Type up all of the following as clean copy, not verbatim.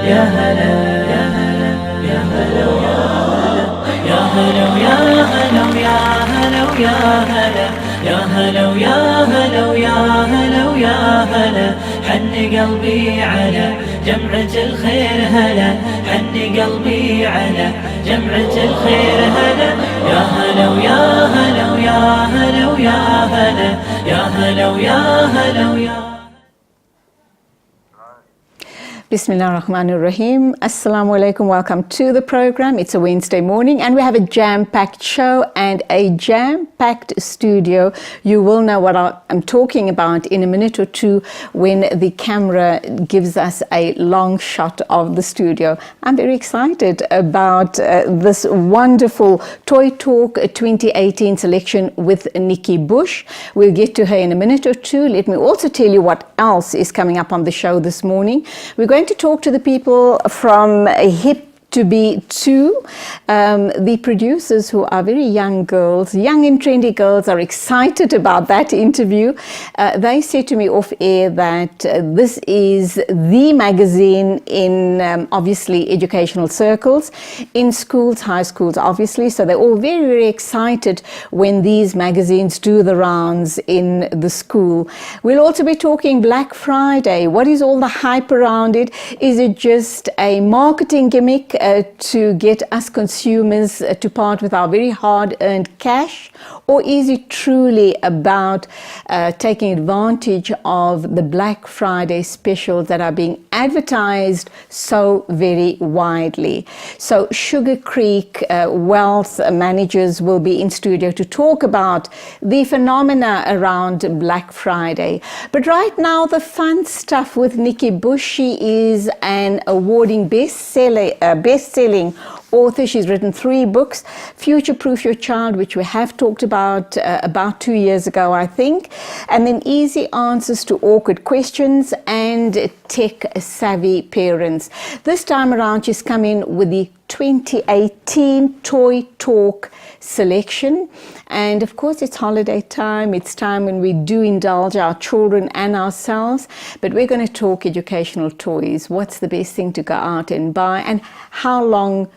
يا هلا يا هلا يا هلا يا هلا يا هلا يا هلا يا هلا يا هلا يا هلا يا هلا يا هلا حن قلبي على جمعة الخير هلا حن قلبي على جمعة الخير هلا يا هلا ويا هلا ويا هلا ويا هلا يا هلا ويا هلا ويا Bismillah ar-Rahman ar-Rahim. Assalamu alaikum. Welcome to the program. It's a Wednesday morning and we have a jam-packed show and a jam-packed studio. You will know what I'm talking about in a minute or two when the camera gives us a long shot of the studio. I'm very excited about this wonderful Toy Talk 2018 selection with Nikki Bush. We'll get to her in a minute or two. Let me also tell you what else is coming up on the show this morning. We're going to talk to the people from Hip to Be 2. The producers, who are very young girls, young and trendy girls, are excited about that interview. They said to me off air that this is the magazine in obviously educational circles, in schools, high schools obviously, so they're all very, very excited when these magazines do the rounds in the school. We'll also be talking Black Friday. What is all the hype around it? Is it just a marketing gimmick to get us consumers to part with our very hard-earned cash? Or is it truly about taking advantage of the Black Friday specials that are being advertised so very widely? So Sugar Creek Wealth Managers will be in studio to talk about the phenomena around Black Friday. But right now, the fun stuff with Nikki Bush. She is an awarding best-selling author. She's written 3 books: Future Proof Your Child, which we have talked about 2 years ago, I think, and then Easy Answers to Awkward Questions and Tech Savvy Parents. This time around, she's come in with the 2018 Toy Talk selection. And of course, it's holiday time. It's time when we do indulge our children and ourselves. But we're going to talk educational toys. What's the best thing to go out and buy? And how long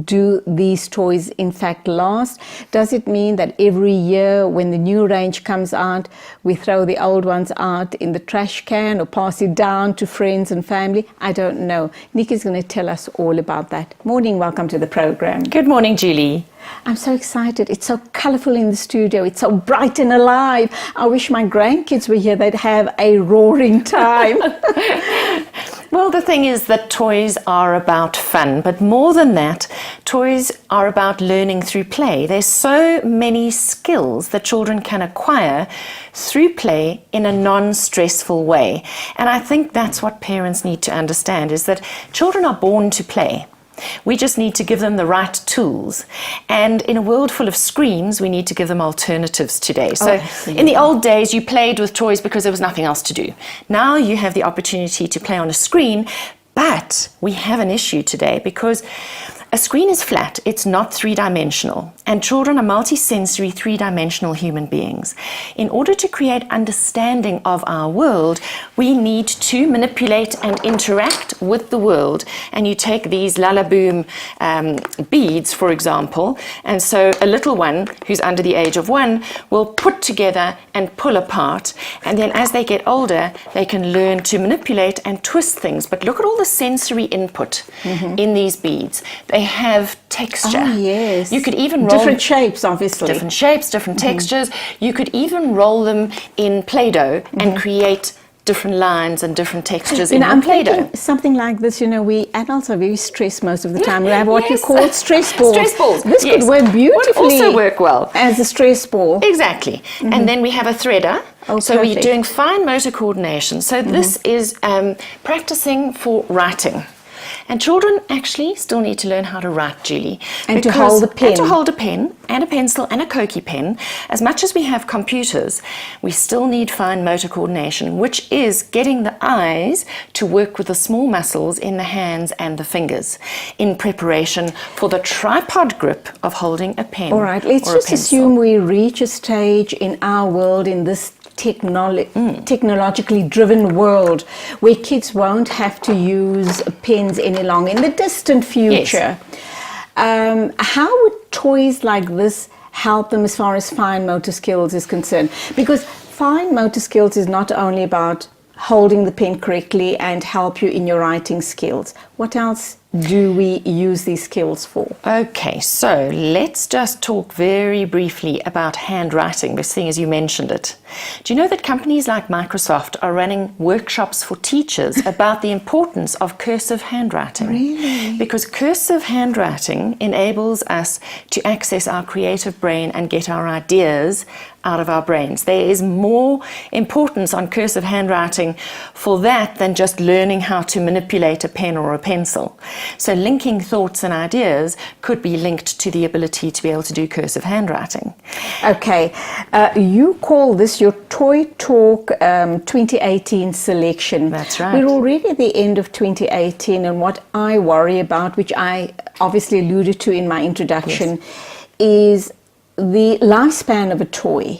do these toys in fact last? Does it mean that every year when the new range comes out, we throw the old ones out in the trash can or pass it down to friends and family? I don't know. Nikki's going to tell us all about that. Morning, welcome to the program. Good morning, Julie. I'm so excited. It's so colourful in the studio. It's so bright and alive. I wish my grandkids were here. They'd have a roaring time. Well, the thing is that toys are about fun, but more than that, toys are about learning through play. There's so many skills that children can acquire through play in a non-stressful way. And I think that's what parents need to understand, is that children are born to play. We just need to give them the right tools. And in a world full of screens, we need to give them alternatives today. So in the old days, you played with toys because there was nothing else to do. Now you have the opportunity to play on a screen, but we have an issue today because a screen is flat, it's not three-dimensional, and children are multi-sensory, three-dimensional human beings. In order to create understanding of our world, we need to manipulate and interact with the world. And you take these Lalaboom beads, for example, and so a little one who's under the age of 1 will put together and pull apart, and then as they get older, they can learn to manipulate and twist things. But look at all the sensory input in these beads. They have texture. Oh, yes. You could even roll different shapes, obviously. Different shapes, different textures. You could even roll them in Play-Doh and create different lines and different textures in I'm Play-Doh. thinking something like this, we adults are very stressed most of the time. We have what you call stress balls. Stress balls. This could work beautifully. Would also work well. As a stress ball. Exactly. And then we have a threader. So perfect. we're doing fine motor coordination. So this is practicing for writing. And children actually still need to learn how to write, Julie. And to hold a pen. And to hold a pen, and a pencil, and a Koki pen. As much as we have computers, we still need fine motor coordination, which is getting the eyes to work with the small muscles in the hands and the fingers in preparation for the tripod grip of holding a pen. All right, let's just assume we reach a stage in our world, in this technologically driven world, where kids won't have to use pens comes any longer in the distant future, how would toys like this help them as far as fine motor skills is concerned? Because fine motor skills is not only about holding the pen correctly and help you in your writing skills. What else do we use these skills for? Okay, so let's just talk very briefly about handwriting, seeing as you mentioned it. Do you know that companies like Microsoft are running workshops for teachers about the importance of cursive handwriting? Really? Because cursive handwriting enables us to access our creative brain and get our ideas out of our brains. There is more importance on cursive handwriting for that than just learning how to manipulate a pen or a pencil. So linking thoughts and ideas could be linked to the ability to be able to do cursive handwriting. Okay, you call this your Toy Talk 2018 selection. That's right. We're already at the end of 2018, and what I worry about, which I obviously alluded to in my introduction, is the lifespan of a toy.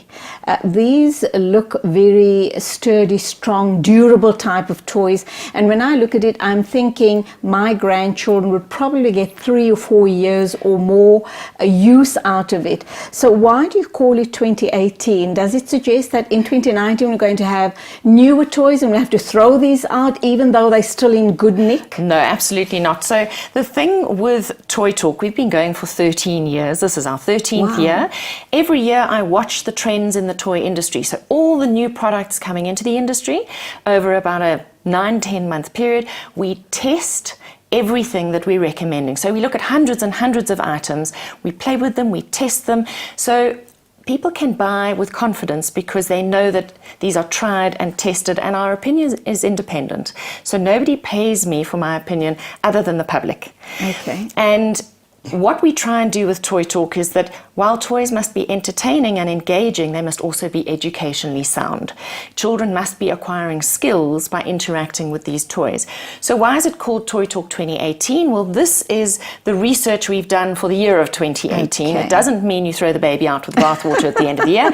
These look very sturdy, strong, durable type of toys, and when I look at it, I'm thinking my grandchildren would probably get 3 or 4 years or more use out of it. So why do you call it 2018? Does it suggest that in 2019 we're going to have newer toys and we have to throw these out even though they're still in good nick? No, absolutely not. So the thing with Toy Talk, we've been going for 13 years. This is our 13th year. Every year I watch the trends in the toy industry. So all the new products coming into the industry over about a 9-10 month period, we test everything that we're recommending. So we look at hundreds and hundreds of items, we play with them, we test them. So people can buy with confidence because they know that these are tried and tested, and our opinion is independent. So nobody pays me for my opinion other than the public. Okay. And what we try and do with Toy Talk is that while toys must be entertaining and engaging, they must also be educationally sound. Children must be acquiring skills by interacting with these toys. So why is it called Toy Talk 2018? Well, this is the research we've done for the year of 2018. Okay. It doesn't mean you throw the baby out with the bathwater at the end of the year.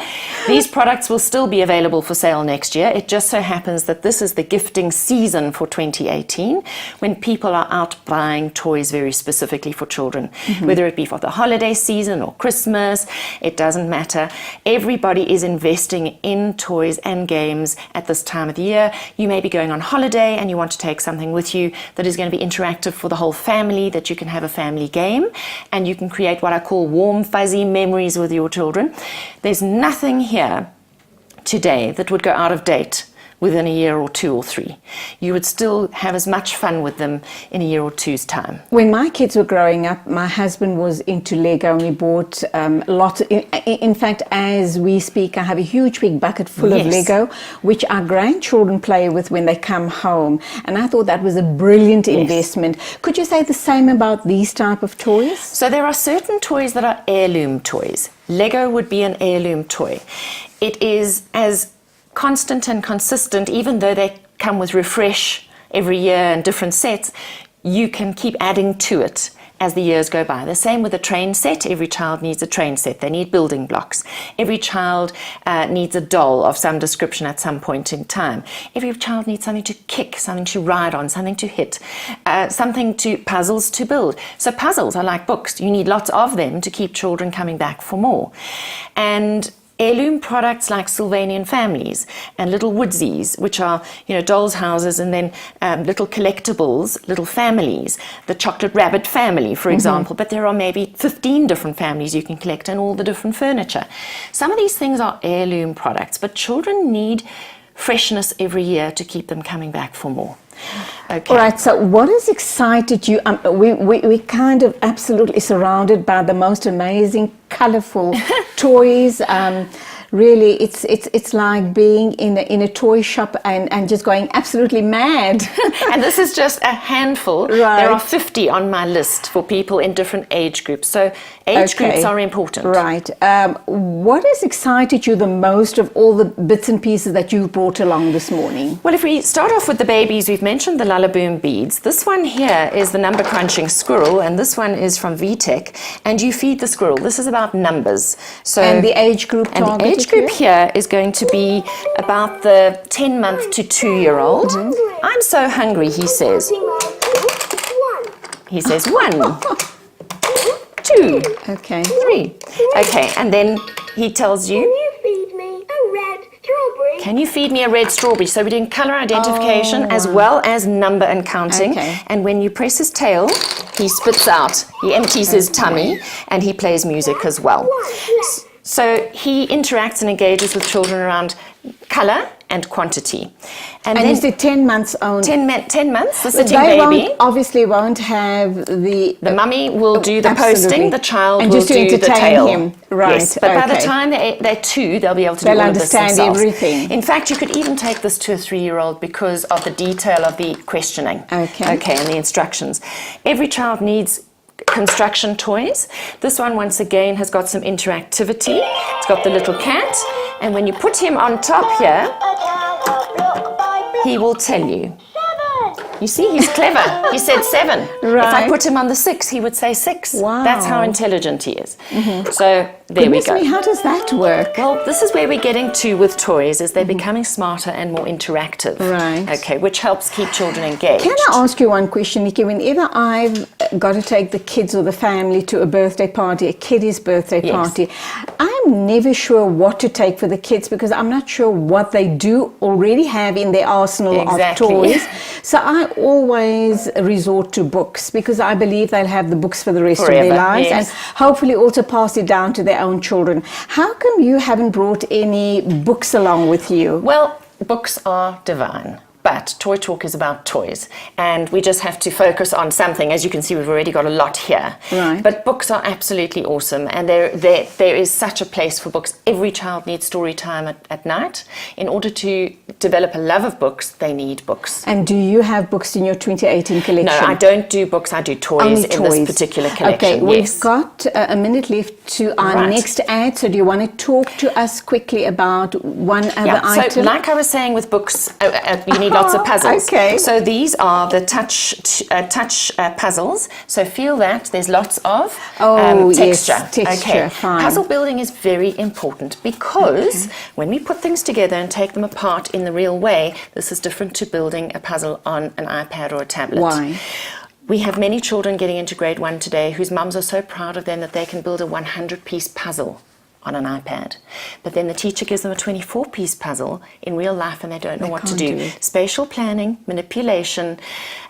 These products will still be available for sale next year. It just so happens that this is the gifting season for 2018, when people are out buying toys very specifically for children. Whether it be for the holiday season or Christmas, it doesn't matter. Everybody is investing in toys and games at this time of the year. You may be going on holiday and you want to take something with you that is going to be interactive for the whole family, that you can have a family game and you can create what I call warm, fuzzy memories with your children. There's nothing here today that would go out of date within a year or 2 or 3. You would still have as much fun with them in a year or 2's time. When my kids were growing up, my husband was into Lego and we bought lots. In fact, as we speak, I have a huge big bucket full of Lego, which our grandchildren play with when they come home. And I thought that was a brilliant investment. Could you say the same about these type of toys? So there are certain toys that are heirloom toys. Lego would be an heirloom toy. It is as constant and consistent, even though they come with refresh every year and different sets, you can keep adding to it as the years go by. The same with a train set. Every child needs a train set. They need building blocks. Every child needs a doll of some description at some point in time. Every child needs something to kick, something to ride on, something to hit, puzzles to build. So puzzles are like books. You need lots of them to keep children coming back for more. And heirloom products like Sylvanian families and little woodsies, which are, dolls' houses, and then little collectibles, little families, the chocolate rabbit family, for example. But there are maybe 15 different families you can collect and all the different furniture. Some of these things are heirloom products, but children need freshness every year to keep them coming back for more. Okay. All right, so what has excited you? We kind of absolutely surrounded by the most amazing, colorful toys. Really, it's like being in a toy shop and just going absolutely mad. And this is just a handful. Right. There are 50 on my list for people in different age groups. So age groups are important. Right. What has excited you the most of all the bits and pieces that you brought along this morning? Well, if we start off with the babies, we've mentioned the Lullaboom beads. This one here is the number crunching squirrel, and this one is from VTech. And you feed the squirrel. This is about numbers. So and the age group target? And the age group here is going to be about the 10-month to 2-year-old. I'm so hungry, he says. He says 1, 2, Okay. 3. Okay, and then he tells you, can you feed me a red strawberry? So we're doing colour identification as well as number and counting. Okay. And when you press his tail, he spits out, he empties his tummy, and he plays music as well. So he interacts and engages with children around colour and quantity. And then is it 10 months old? 10 months, the sitting They baby. obviously won't have the... The mummy will do the Absolutely. posting, the child And will just to do the entertain tail. him. Right, Yes, but by the okay. time they're 2, they'll be able to They'll do all of this understand themselves. everything. In fact, you could even take this to a 3-year-old because of the detail of the questioning. Okay. Okay, and the instructions. Every child needs construction toys. This one, once again, has got some interactivity. It's got the little cat, and when you put him on top here, he will tell you. You see, he's clever. He said 7. Right. If I put him on the 6, he would say 6. Wow. That's how intelligent he is. So there Goodness we go. me, how does that work? Well, this is where we're getting to with toys, is they're becoming smarter and more interactive. Right. Okay, which helps keep children engaged. Can I ask you one question, Nikki? Whenever I've got to take the kids or the family to a birthday party, a kiddie's birthday Yes. party, I'm never sure what to take for the kids because I'm not sure what they do already have in their arsenal Exactly. of toys. So I always resort to books because I believe they'll have the books for the rest of Forever, their lives yes. and hopefully also pass it down to their own children. How come you haven't brought any books along with you? Well, books are divine. But Toy Talk is about toys, and we just have to focus on something. As you can see, we've already got a lot here. Right. But books are absolutely awesome, and there is such a place for books. Every child needs story time at night. In order to develop a love of books, they need books. And do you have books in your 2018 collection? No, I don't do books. I do toys Only in toys. this particular collection. Okay, yes. we've got a minute left to our Right. next ad. So do you want to talk to us quickly about one other Yeah, so item? like I was saying with books, you need lots of puzzles. Okay. So these are the touch puzzles. So feel that there's lots of yes, texture. texture, fine. Puzzle building is very important because when we put things together and take them apart in the real way, this is different to building a puzzle on an iPad or a tablet. Why? We have many children getting into grade 1 today whose mums are so proud of them that they can build a 100-piece puzzle on an iPad. But then the teacher gives them a 24-piece puzzle in real life and they don't know what to can't do. do it. Spatial planning, manipulation,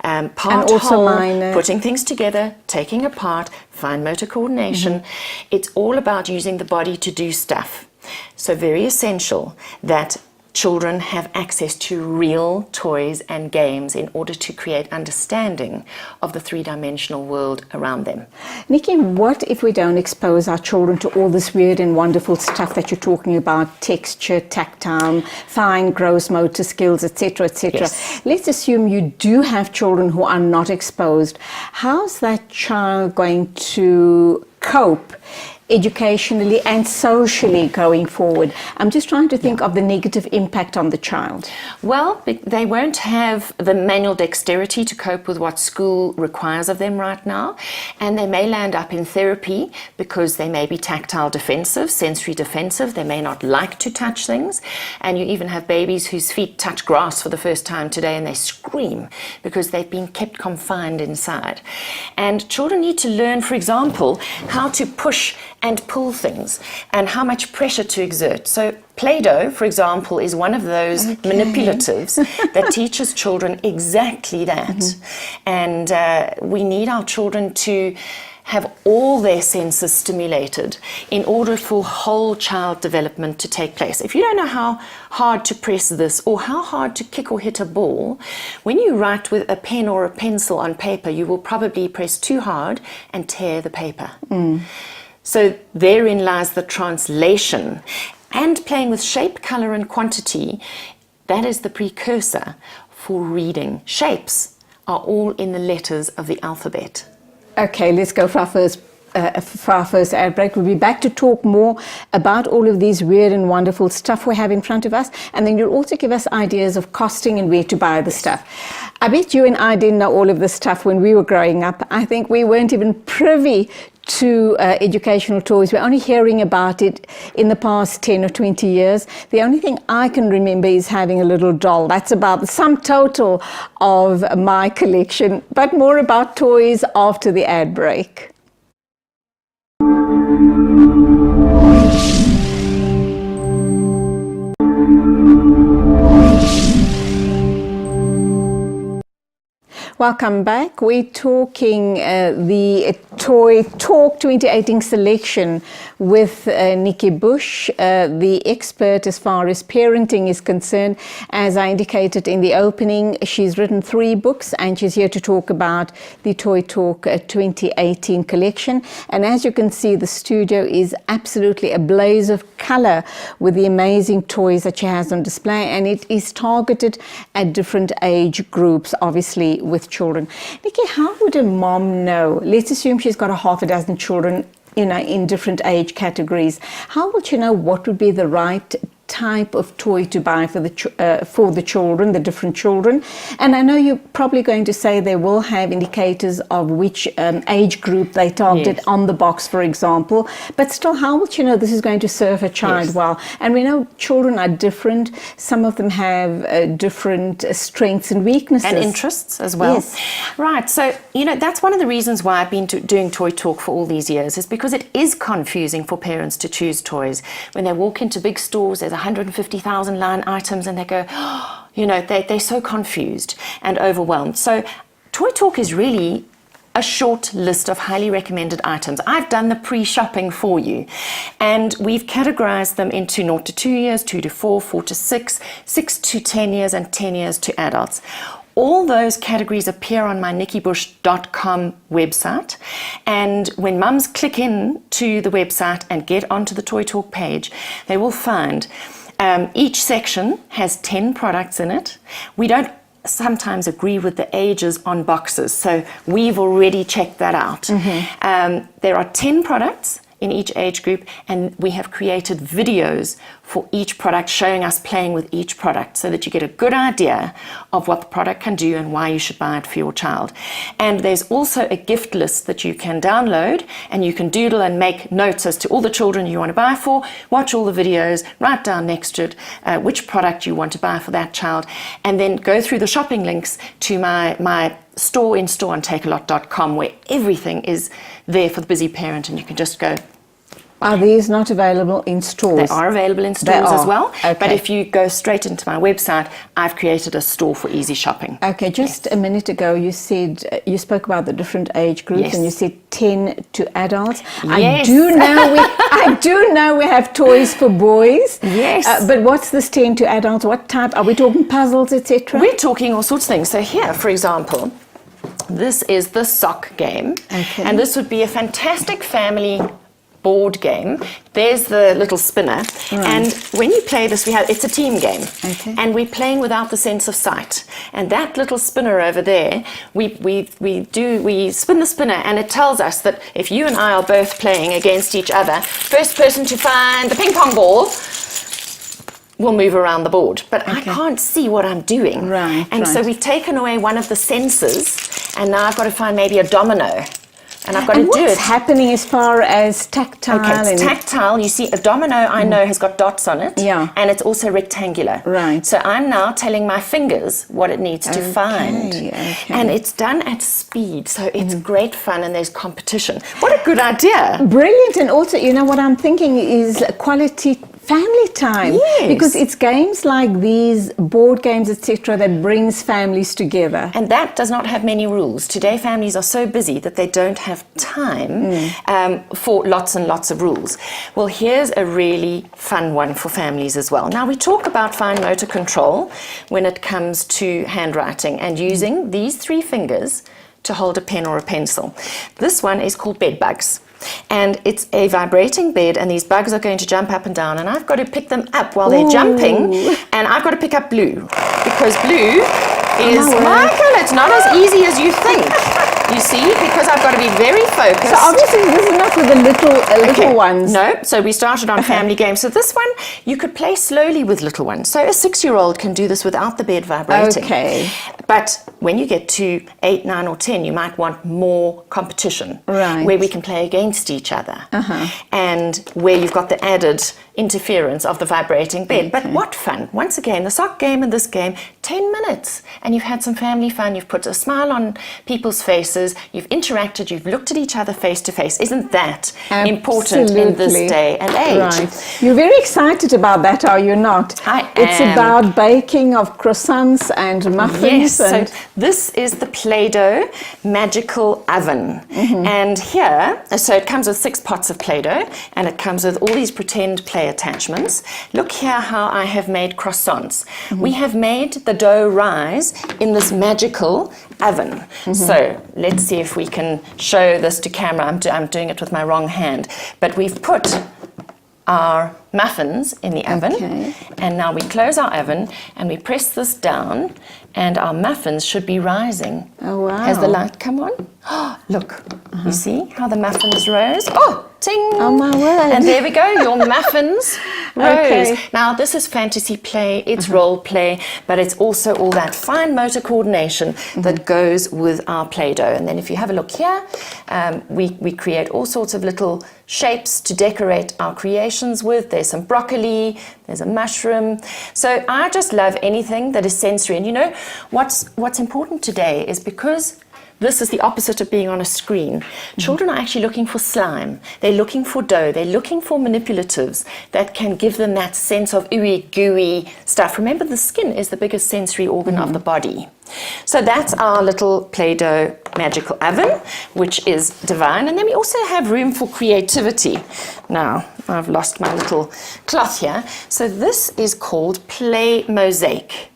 part And also whole, minor. putting things together, taking apart, fine motor coordination. It's all about using the body to do stuff. So very essential that children have access to real toys and games in order to create understanding of the three-dimensional world around them. Nikki, what if we don't expose our children to all this weird and wonderful stuff that you're talking about, texture, tactile, fine, gross motor skills, etc., etc.? Yes. Let's assume you do have children who are not exposed. How's that child going to cope educationally and socially going forward? I'm just trying to think of the negative impact on the child. Well, they won't have the manual dexterity to cope with what school requires of them right now, and they may land up in therapy because they may be tactile defensive, sensory defensive. They may not like to touch things, and you even have babies whose feet touch grass for the first time today and they scream because they've been kept confined inside. And children need to learn, for example, how to push and pull things and how much pressure to exert. So Play-Doh, for example, is one of those manipulatives that teaches children exactly that. And we need our children to have all their senses stimulated in order for whole child development to take place. If you don't know how hard to press this or how hard to kick or hit a ball, when you write with a pen or a pencil on paper, you will probably press too hard and tear the paper. So therein lies the translation. And playing with shape, colour and quantity, that is the precursor for reading. Shapes are all in the letters of the alphabet. Okay, let's go for our first ad break. We'll be back to talk more about all of these weird and wonderful stuff we have in front of us, and then you'll also give us ideas of costing and where to buy the stuff. I bet you and I didn't know all of this stuff when we were growing up. I think we weren't even privy to educational toys. We're only hearing about it in the past 10 or 20 years. The only thing I can remember is having a little doll. That's about the sum total of my collection, but more about toys after the ad break. Welcome back. We're talking the Toy Talk 2018 selection with Nikki Bush, the expert as far as parenting is concerned. As I indicated in the opening, she's written 3 books and she's here to talk about the Toy Talk 2018 collection. And as you can see, the studio is absolutely a blaze of color with the amazing toys that she has on display, and it is targeted at different age groups, obviously with children. Nikki, how would a mom know? Let's assume she's got a half a dozen children, in different age categories. How would she know what would be the right type of toy to buy for the children, the different children? And I know you're probably going to say they will have indicators of which age group they targeted on the box, for example, but still, how will you know this is going to serve a child well? And we know children are different. Some of them have different strengths and weaknesses. And interests as well. Yes. Right, so, that's one of the reasons why I've been doing Toy Talk for all these years, is because it is confusing for parents to choose toys. When they walk into big stores, there's 150,000 line items and they go, they're so confused and overwhelmed. So Toy Talk is really a short list of highly recommended items. I've done the pre-shopping for you, and we've categorized them into 0 to 2 years, 2 to 4, 4 to 6, 6 to 10 years, and 10 years to adults. All those categories appear on my nikkibush.com website, and when mums click in to the website and get onto the Toy Talk page, they will find each section has 10 products in it. We don't sometimes agree with the ages on boxes, so we've already checked that out. There are 10 products in each age group, and we have created videos for each product, showing us playing with each product so that you get a good idea of what the product can do and why you should buy it for your child. And there's also a gift list that you can download, and you can doodle and make notes as to all the children you want to buy for, watch all the videos, write down next to it which product you want to buy for that child, and then go through the shopping links to my store in-store on takealot.com, where everything is there for the busy parent, and you can just go. Are these not available in stores? They are available in stores as well. Okay. But if you go straight into my website, I've created a store for easy shopping. Okay, just a minute ago you said, you spoke about the different age groups, and you said 10 to adults. Yes. I do know we have toys for boys. Yes. But what's this 10 to adults? What type? Are we talking puzzles, etc.? We're talking all sorts of things. So here, for example, this is the sock game. Okay. And this would be a fantastic family board game. There's the little spinner, and when you play this, it's a team game, and we're playing without the sense of sight. And that little spinner over there, we spin the spinner, and it tells us that if you and I are both playing against each other, first person to find the ping pong ball will move around the board, but I can't see what I'm doing. So we've taken away one of the senses, and now I've got to find maybe a domino. And I've got to do it. What's happening as far as tactile? Okay, it's tactile. You see, a domino, I know, has got dots on it. Yeah. And it's also rectangular. Right. So I'm now telling my fingers what it needs to find. And it's done at speed, so it's great fun, and there's competition. What a good idea. Brilliant. And also, what I'm thinking is quality family time. Yes. Because it's games like these, board games, etc., that brings families together. And that does not have many rules. Today, families are so busy that they don't have time for lots and lots of rules. Well, here's a really fun one for families as well. Now, we talk about fine motor control when it comes to handwriting and using these 3 fingers to hold a pen or a pencil. This one is called bed bugs. And it's a vibrating bed, and these bugs are going to jump up and down, and I've got to pick them up while they're jumping, and I've got to pick up blue, because blue is, Michael, it's not as easy as you think, you see, because because I've got to be very focused. So obviously this is not for the little ones. No, so we started on family games. So this one, you could play slowly with little ones. So a 6-year-old can do this without the bed vibrating. Okay. But when you get to 8, 9 or 10, you might want more competition. Right. Where we can play against each other. And where you've got the added interference of the vibrating bed. But what fun. Once again, the sock game and this game, 10 minutes. And you've had some family fun. You've put a smile on people's faces. You've interacted. You've looked at each other face to face. Isn't that important in this day and age? Right. You're very excited about that, are you not? I am. It's about baking of croissants and muffins. Yes, and so this is the Play-Doh magical oven. And here, so it comes with 6 pots of Play-Doh, and it comes with all these pretend play attachments. Look here how I have made croissants. We have made the dough rise in this magical oven. So let's see if we can show this to camera. I'm doing it with my wrong hand. But we've put our muffins in the oven, and now we close our oven and we press this down, and our muffins should be rising. Oh, wow. Has the light come on? Oh, look, you see how the muffins rose? Oh, ting! Oh my word. And there we go, your muffins rose. Okay. Now this is fantasy play, it's role play, but it's also all that fine motor coordination that goes with our Play-Doh. And then if you have a look here, we create all sorts of little shapes to decorate our creations with. There's some broccoli, there's a mushroom. So I just love anything that is sensory. And you know, what's important today is because this is the opposite of being on a screen. Children are actually looking for slime. They're looking for dough. They're looking for manipulatives that can give them that sense of ooey gooey stuff. Remember, the skin is the biggest sensory organ of the body. So that's our little Play-Doh magical oven, which is divine. And then we also have room for creativity. Now, I've lost my little cloth here. So this is called Play Mosaic.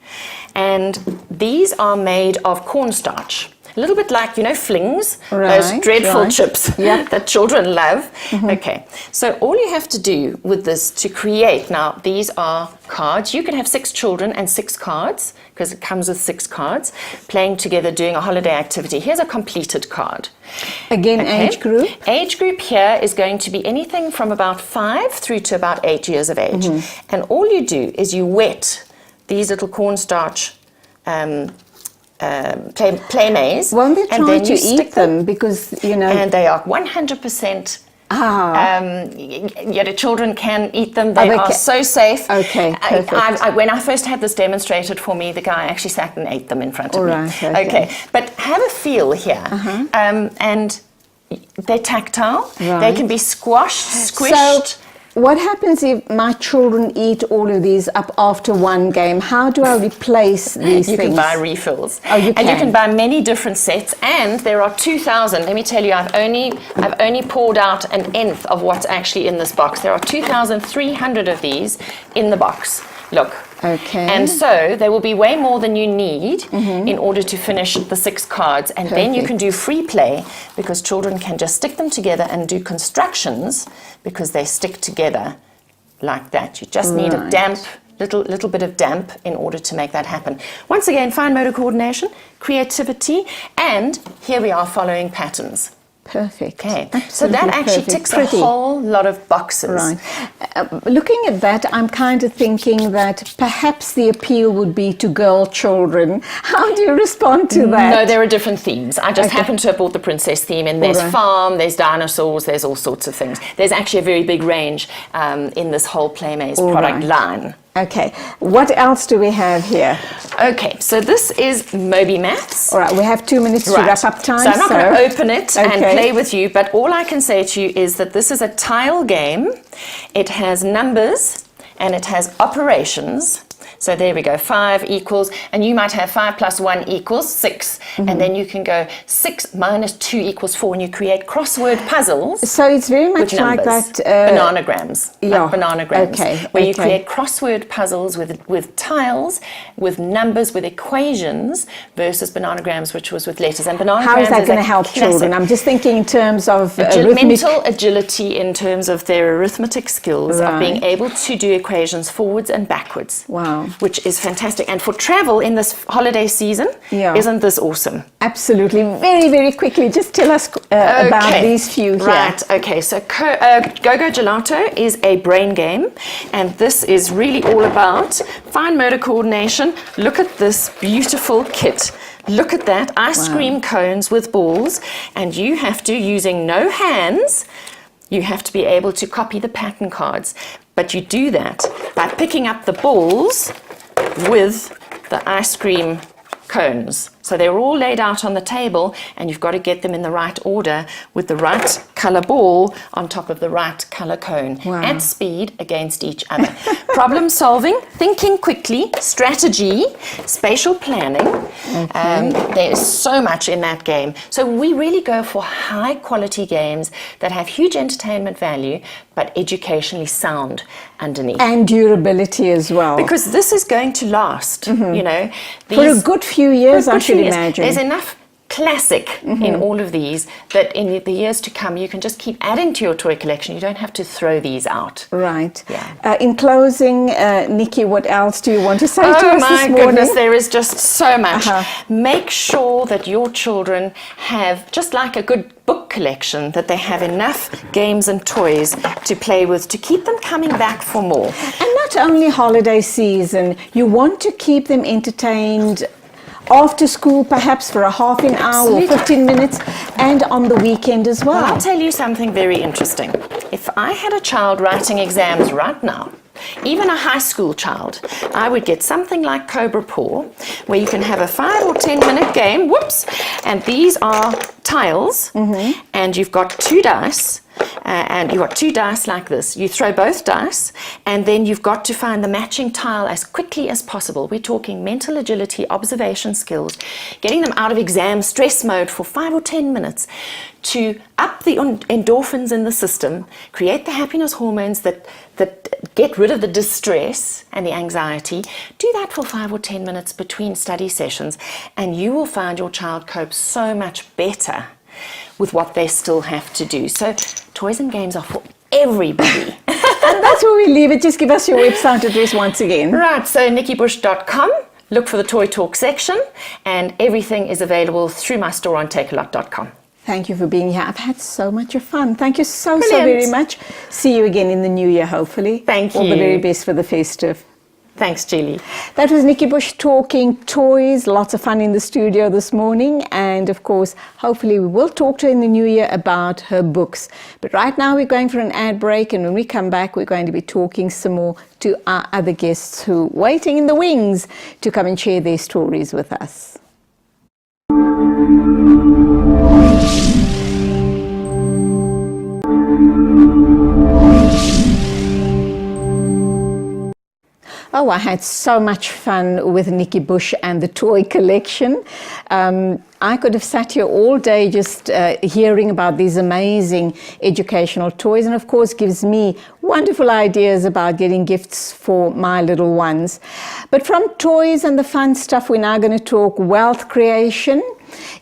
And these are made of cornstarch. A little bit like, you know, flings, those dreadful chips that children love. Okay, so all you have to do with this to create, now these are cards. You can have 6 children and 6 cards, because it comes with 6 cards, playing together, doing a holiday activity. Here's a completed card. Again, age group? Age group here is going to be anything from about 5 through to about 8 years of age. And all you do is you wet these little cornstarch play maize. Won't they try and then to you eat stick them? Because, you know... And they are 100%... the children can eat them. They are so safe. Okay, perfect. When I first had this demonstrated for me, the guy actually sat and ate them in front of me. Okay, but have a feel here. And they're tactile. They can be squashed, squished. So, what happens if my children eat all of these up after one game? How do I replace these things? You can buy refills. Oh, you can. And you can buy many different sets, and there are 2,000. Let me tell you, I've only poured out an nth of what's actually in this box. There are 2,300 of these in the box. Look. Okay. And so there will be way more than you need in order to finish the 6 cards. And then you can do free play, because children can just stick them together and do constructions, because they stick together like that. You just need a damp, little bit of damp in order to make that happen. Once again, fine motor coordination, creativity, and here we are following patterns. Perfect. Okay, so that actually ticks a whole lot of boxes. Right. Looking at that, I'm kind of thinking that perhaps the appeal would be to girl children. How do you respond to that? No, there are different themes. I just happen to have bought the princess theme, and there's farm, there's dinosaurs, there's all sorts of things. There's actually a very big range in this whole Playmaze product line. Okay, what else do we have here? Okay, so this is Moby Maths. All right, we have 2 minutes to wrap up time. So I'm not going to open it and play with you, but all I can say to you is that this is a tile game. It has numbers and it has operations. So there we go, 5 equals, and you might have 5 plus 1 equals 6, and then you can go 6 minus 2 equals 4, and you create crossword puzzles. So it's very much like that... bananagrams, like bananagrams, where you create crossword puzzles with tiles, with numbers, with equations, versus bananagrams, which was with letters. And bananagrams How is that going to help children? I'm just thinking in terms of mental agility, in terms of their arithmetic skills, of being able to do equations forwards and backwards. Wow. which is fantastic. And for travel in this holiday season, isn't this awesome? Absolutely. Very, very quickly, just tell us about these few here. Right, okay. So Go-Go Gelato is a brain game, and this is really all about fine motor coordination. Look at this beautiful kit. Look at that, ice cream cones with balls, and you have to, using no hands, you have to be able to copy the pattern cards. But you do that by picking up the balls with the ice cream cones. So they're all laid out on the table, and you've got to get them in the right order with the right colour ball on top of the right colour cone at speed against each other. Problem solving, thinking quickly, strategy, spatial planning. There is so much in that game. So we really go for high quality games that have huge entertainment value but educationally sound underneath. And durability as well. Because this is going to last, you know. For a good few years, I should imagine. There's enough classic in all of these that in the years to come you can just keep adding to your toy collection. You don't have to throw these out. Right. In closing, Nikki, what else do you want to say to us this morning? Oh my goodness, there is just so much. Make sure that your children have, just like a good book collection, that they have enough games and toys to play with to keep them coming back for more. And not only holiday season, you want to keep them entertained after school, perhaps for a half an hour or 15 minutes, and on the weekend as well. I'll tell you something very interesting. If I had a child writing exams right now, even a high school child, I would get something like Cobra Paw, where you can have a 5 or 10 minute game, and these are tiles, and you've got 2 dice, and you've got 2 dice like this. You throw both dice, and then you've got to find the matching tile as quickly as possible. We're talking mental agility, observation skills, getting them out of exam stress mode for 5 or 10 minutes to up the endorphins in the system, create the happiness hormones that get rid of the distress and the anxiety. Do that for 5 or 10 minutes between study sessions, and you will find your child copes so much better with what they still have to do. So toys and games are for everybody. And that's where we leave it. Just give us your website address once again. Right, so nikkibush.com. Look for the Toy Talk section, and everything is available through my store on takealot.com. Thank you for being here. I've had so much fun. Thank you so very much. See you again in the new year, hopefully. Thank you. All the very best for the festive. Thanks, Julie. That was Nikki Bush talking toys. Lots of fun in the studio this morning. And of course, hopefully we will talk to her in the new year about her books. But right now we're going for an ad break. And when we come back, we're going to be talking some more to our other guests who are waiting in the wings to come and share their stories with us. Oh, I had so much fun with Nikki Bush and the toy collection. I could have sat here all day just hearing about these amazing educational toys, and of course gives me wonderful ideas about getting gifts for my little ones. But from toys and the fun stuff, we're now going to talk wealth creation.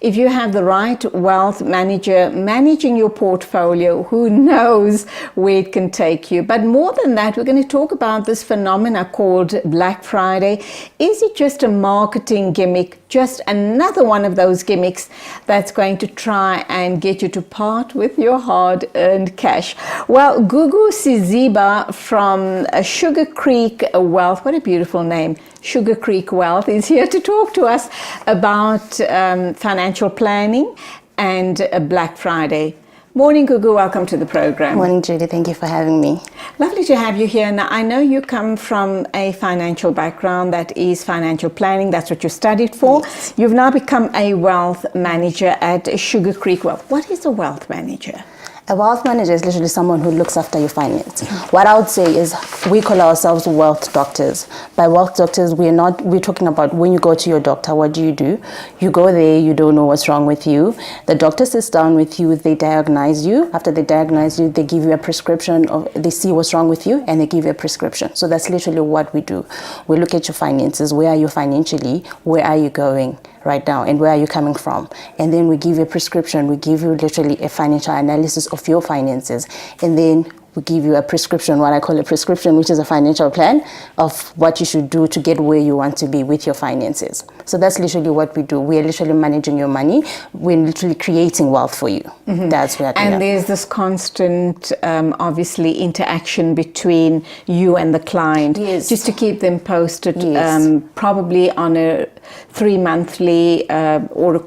If you have the right wealth manager managing your portfolio, who knows where it can take you. But more than that, we're going to talk about this phenomena called Black Friday. Is it just a marketing gimmick? Just another one of those gimmicks that's going to try and get you to part with your hard-earned cash? Well, Gugu Siziba from Sugar Creek Wealth, what a beautiful name, Sugar Creek Wealth, is here to talk to us about financial planning and Black Friday. Morning, Gugu. Welcome to the program. Morning, Judy. Thank you for having me. Lovely to have you here. Now, I know you come from a financial background, that is financial planning. That's what you studied for. Yes. You've now become a wealth manager at Sugar Creek Wealth. What is a wealth manager? A wealth manager is literally someone who looks after your finance. What I would say is we call ourselves wealth doctors. By wealth doctors, we're talking about when you go to your doctor, what do? You go there, you don't know what's wrong with you. The doctor sits down with you, they diagnose you. After they diagnose you, they give you a prescription, they see what's wrong with you, and they give you a prescription. So that's literally what we do. We look at your finances. Where are you financially? Where are you going right now, and where are you coming from? And then we give you a prescription. We give you literally a financial analysis of your finances, and then we give you a prescription, what I call a prescription, which is a financial plan of what you should do to get where you want to be with your finances. So that's literally what we do. We are literally managing your money. We're literally creating wealth for you. That's what. And there's this constant, obviously, interaction between you and the client, Yes. just to keep them posted, Yes. probably on a 3-monthly or a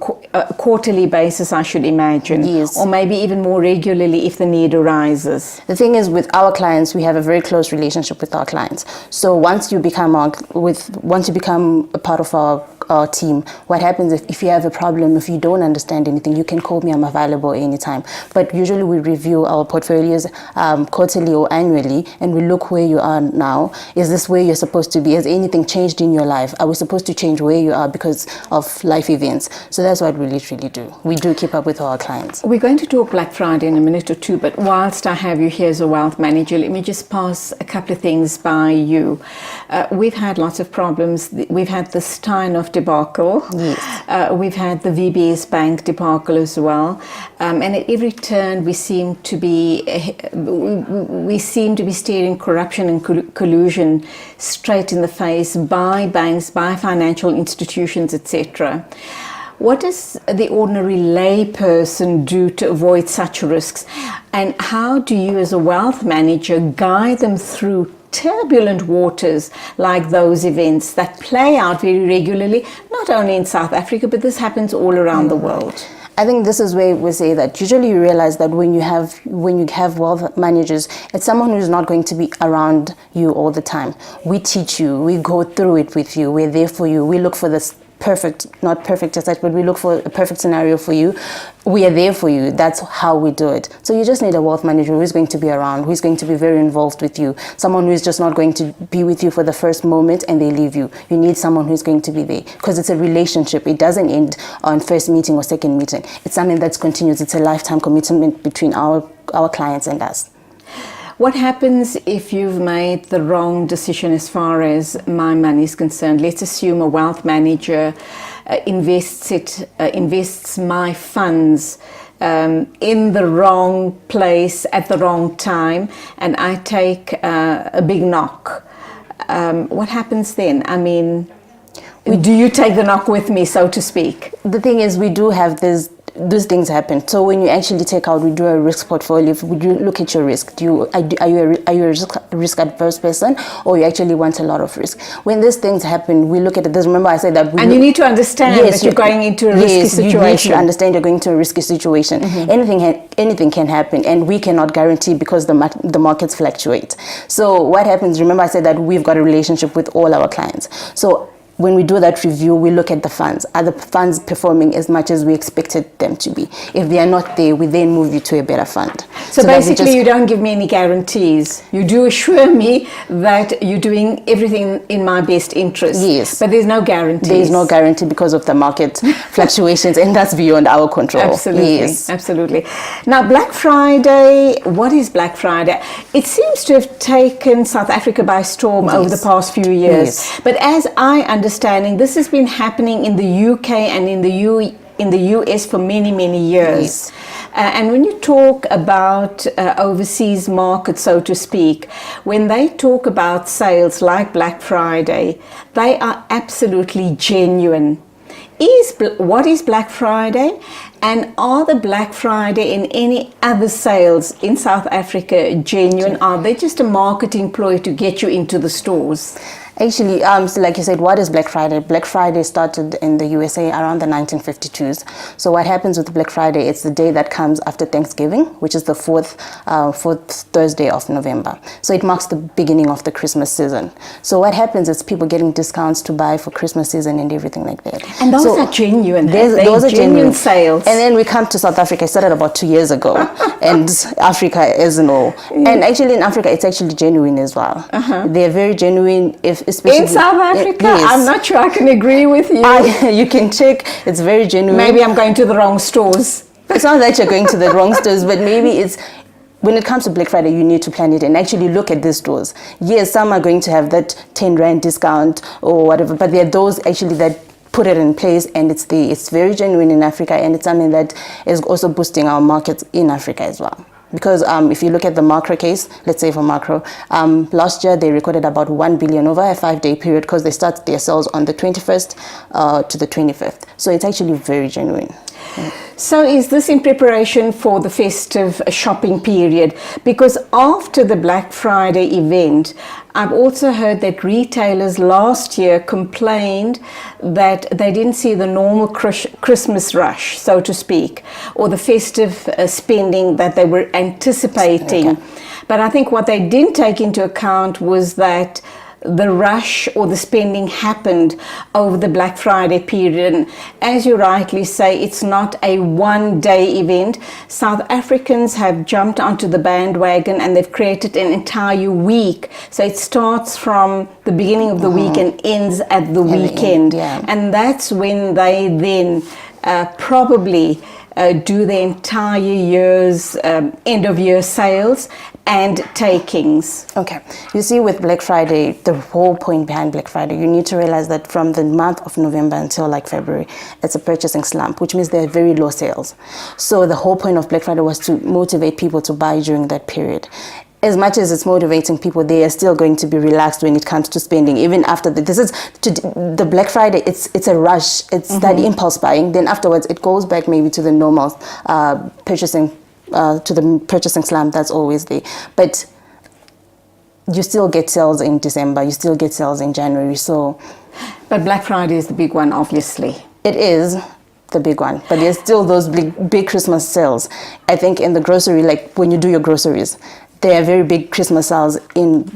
quarterly basis, I should imagine, Yes. or maybe even more regularly if the need arises. The thing is, with our clients, we have a very close relationship with our clients. So once you become a part of our team, what happens if you have a problem, if you don't understand anything, you can call me. I'm available anytime. But usually we review our portfolios quarterly or annually, and we look where you are now. Is this where you're supposed to be? Has anything changed in your life? Are we supposed to change where you are because of life events? So that's what we literally do. We do keep up with our clients. We're going to talk Black Friday in a minute or two, but whilst I have you here as a wealth manager, let me just pass a couple of things by you. We've had lots of problems. We've had the Steinhoff debacle. Yes. We've had the VBS Bank debacle as well. And at every turn, we seem to be staring corruption and collusion straight in the face by banks, by financial institutions, etc. What does the ordinary lay person do to avoid such risks? And how do you as a wealth manager guide them through turbulent waters like those events that play out very regularly, not only in South Africa, but this happens all around the world? I think this is where we say that usually you realize that when you have wealth managers, it's someone who's not going to be around you all the time. We teach you, we go through it with you, we're there for you, we look for this not perfect as such, but we look for a perfect scenario for you. We are there for you. That's how we do it. So you just need a wealth manager who's going to be around, who's going to be very involved with you, someone who's just not going to be with you for the first moment and they leave you. You need someone who's going to be there because it's a relationship. It doesn't end on first meeting or second meeting. It's something that's continuous. It's a lifetime commitment between our clients and us. What happens if you've made the wrong decision as far as my money is concerned? Let's assume a wealth manager invests my funds in the wrong place at the wrong time, and I take a big knock. What happens then? I mean, do you take the knock with me, so to speak? The thing is, we do have these things happen. So when you actually take out, we do a risk portfolio. We do look at your risk. Are you a risk adverse person, or you actually want a lot of risk? When these things happen, we look at it. Remember, I said that. You need to understand that you're going into a risky situation. You need to understand you're going into a risky situation. Anything can happen, and we cannot guarantee because the markets fluctuate. So what happens? Remember, I said that we've got a relationship with all our clients. So when we do that review, we look at the funds. Are the funds performing as much as we expected them to be? If they are not there, we then move you to a better fund. So basically, you don't give me any guarantees. You do assure me that you're doing everything in my best interest. Yes. But there's no guarantee. There is no guarantee because of the market fluctuations, and that's beyond our control. Absolutely. Yes. Absolutely. Now, Black Friday, what is Black Friday? It seems to have taken South Africa by storm over the past few years. Yes. But as I understanding, this has been happening in the UK and in the US for many, many years. Yes. And when you talk about overseas markets, so to speak, when they talk about sales like Black Friday, they are absolutely genuine. What is Black Friday? And are the Black Friday and any other sales in South Africa genuine? Are they just a marketing ploy to get you into the stores? Actually, so like you said, what is Black Friday? Black Friday started in the USA around the 1952s. So what happens with Black Friday, it's the day that comes after Thanksgiving, which is the fourth Thursday of November. So it marks the beginning of the Christmas season. So what happens is people getting discounts to buy for Christmas season and everything like that. And those are genuine. Those are genuine sales. And then we come to South Africa. It started about 2 years ago. And Africa is no. And actually in Africa, it's actually genuine as well. They're very genuine. Especially in South Africa? Yes. I'm not sure I can agree with you. You can check. It's very genuine. Maybe I'm going to the wrong stores. It's not that you're going to the wrong stores, but maybe it's when it comes to Black Friday, you need to plan it and actually look at these stores. Yes, some are going to have that 10 Rand discount or whatever, but there are those actually that put it in place, and it's very genuine in Africa, and it's something that is also boosting our markets in Africa as well. because if you look at the macro case, let's say for macro, last year they recorded about 1 billion over a 5-day period because they start their sales on the 21st to the 25th. So it's actually very genuine. So is this in preparation for the festive shopping period? Because after the Black Friday event, I've also heard that retailers last year complained that they didn't see the normal Christmas rush, so to speak, or the festive spending that they were anticipating. Okay. But I think what they didn't take into account was that the rush or the spending happened over the Black Friday period. And as you rightly say, it's not a one-day event. South Africans have jumped onto the bandwagon and they've created an entire week. So it starts from the beginning of the week and ends at the weekend. And that's when they then probably do the entire year's end of year sales and takings. Okay, you see, with Black Friday, the whole point behind Black Friday, you need to realize that from the month of November until like February, it's a purchasing slump, which means there are very low sales. So the whole point of Black Friday was to motivate people to buy during that period. As much as it's motivating people, they are still going to be relaxed when it comes to spending. Even after the Black Friday, it's a rush. It's that impulse buying. Then afterwards, it goes back maybe to the normal purchasing, to the purchasing slump that's always there. But you still get sales in December. You still get sales in January. So, but Black Friday is the big one, obviously. It is the big one, but there's still those big Christmas sales. I think in the grocery, like when you do your groceries, there are very big Christmas sales in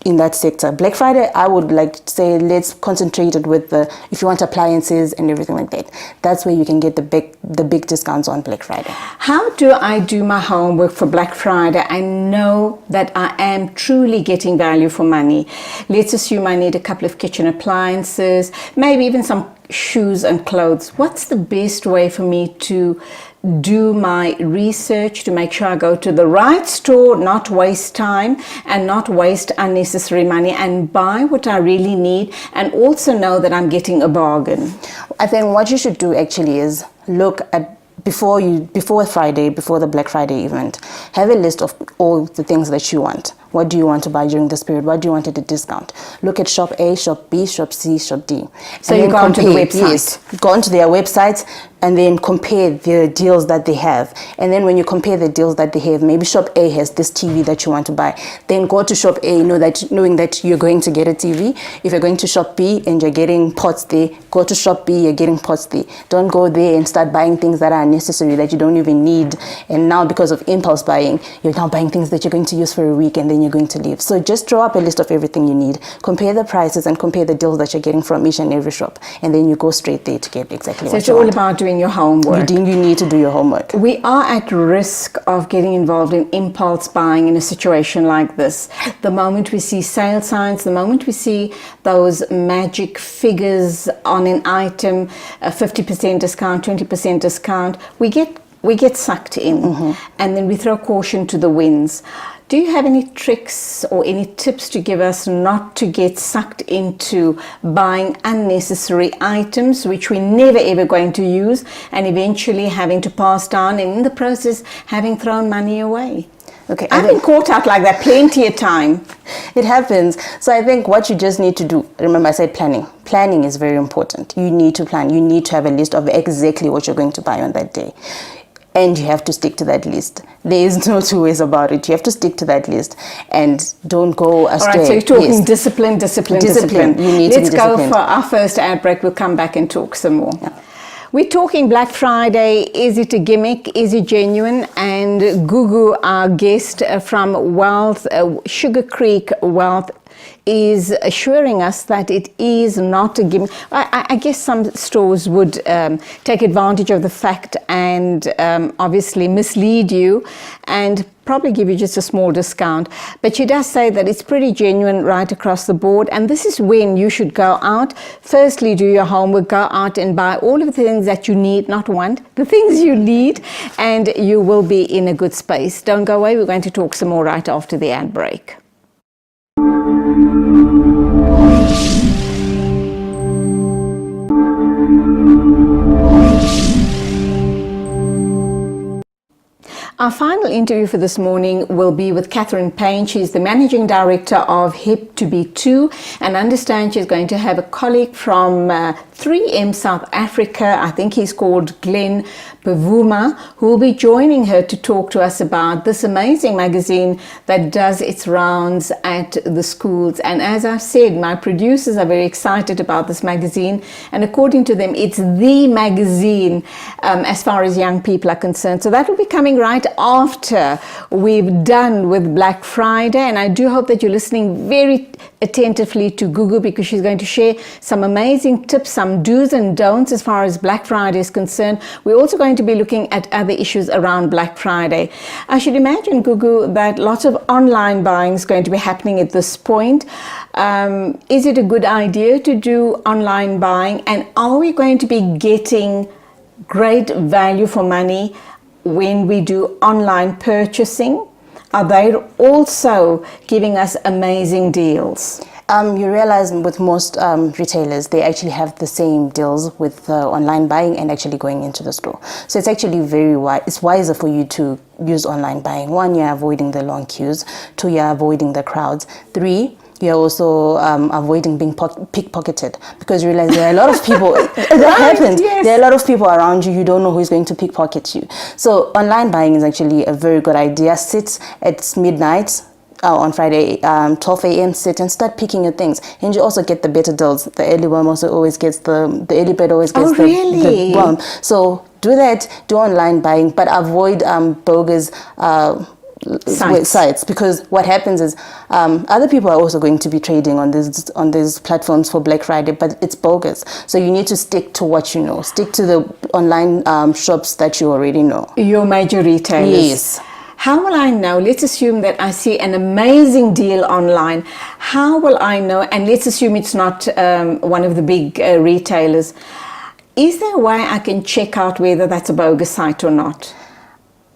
that sector. Black Friday, I would like to say, let's concentrate it with if you want appliances and everything like that. That's where you can get the big discounts on Black Friday. How do I do my homework for Black Friday? I know that I am truly getting value for money. Let's assume I need a couple of kitchen appliances, maybe even some shoes and clothes. What's the best way for me to do my research to make sure I go to the right store, not waste time and not waste unnecessary money, and buy what I really need, and also know that I'm getting a bargain? I think what you should do actually is look at before Friday, before the Black Friday event, have a list of all the things that you want. What do you want to buy during this period? What do you want at a discount? Look at shop A, shop B, shop C, shop D. So you go onto the website. Yes, go onto their websites and then compare the deals that they have. And then when you compare the deals that they have, maybe shop A has this TV that you want to buy. Then go to shop A, knowing that you're going to get a TV. If you're going to shop B and you're getting pots there, go to shop B, you're getting pots there. Don't go there and start buying things that are unnecessary, that you don't even need. And now because of impulse buying, you're now buying things that you're going to use for a week and then you're going to leave. So just draw up a list of everything you need, compare the prices and compare the deals that you're getting from each and every shop, and then you go straight there to get exactly what you want. So it's all about doing your homework. You need to do your homework. We are at risk of getting involved in impulse buying in a situation like this. The moment we see sale signs, the moment we see those magic figures on an item, a 50% discount, 20% discount, we get sucked in, and then we throw caution to the winds. Do you have any tricks or any tips to give us not to get sucked into buying unnecessary items which we're never ever going to use, and eventually having to pass down, and in the process having thrown money away? Okay, I've been caught out like that plenty of time. It happens. So I think what you just need to do, remember I said planning. Planning is very important. You need to plan. You need to have a list of exactly what you're going to buy on that day. And you have to stick to that list. There is no two ways about it. You have to stick to that list and don't go astray. All right, so you're talking discipline. You need to be disciplined. Let's go for our first ad break. We'll come back and talk some more. Yeah. We're talking Black Friday. Is it a gimmick? Is it genuine? And Gugu, our guest from Wealth, Sugar Creek Wealth, is assuring us that it is not a gimmick. I guess some stores would take advantage of the fact and obviously mislead you and probably give you just a small discount. But she does say that it's pretty genuine right across the board. And this is when you should go out. Firstly, do your homework, go out and buy all of the things that you need, not want, the things you need, and you will be in a good space. Don't go away. We're going to talk some more right after the ad break. Our final interview for this morning will be with Cathryn Payne. She's the Managing Director of Ep54, and I understand she's going to have a colleague from 3M South Africa. I think he's called Glenn Pavuma, who will be joining her to talk to us about this amazing magazine that does its rounds at the schools. And as I've said, my producers are very excited about this magazine, and according to them, it's the magazine as far as young people are concerned. So that will be coming right after we've done with Black Friday, and I do hope that you're listening very attentively to Gugu, because she's going to share some amazing tips, some do's and don'ts as far as Black Friday is concerned. We're also going to be looking at other issues around Black Friday. I should imagine, Gugu, that lots of online buying is going to be happening at this point. Is it a good idea to do online buying, and are we going to be getting great value for money when we do online purchasing? Are they also giving us amazing deals? You realize with most retailers, they actually have the same deals with online buying and actually going into the store. So it's actually very wise. It's wiser for you to use online buying. 1, you're avoiding the long queues. 2, you're avoiding the crowds. 3, you're also avoiding being pickpocketed, because you realize there are a lot of people, that happens. Yes. There are a lot of people around you, you don't know who's going to pickpocket you. So online buying is actually a very good idea. Sit at midnight on Friday, 12 a.m. sit and start picking your things, and you also get the better deals. The early worm also always gets the early bird always gets the worm. So do that, do online buying, but avoid bogus sites, because what happens is other people are also going to be trading on these platforms for Black Friday, but it's bogus. So you need to stick to what you know. Stick to the online shops that you already know. Your major retailers. Yes. How will I know? Let's assume that I see an amazing deal online. How will I know? And let's assume it's not one of the big retailers. Is there a way I can check out whether that's a bogus site or not?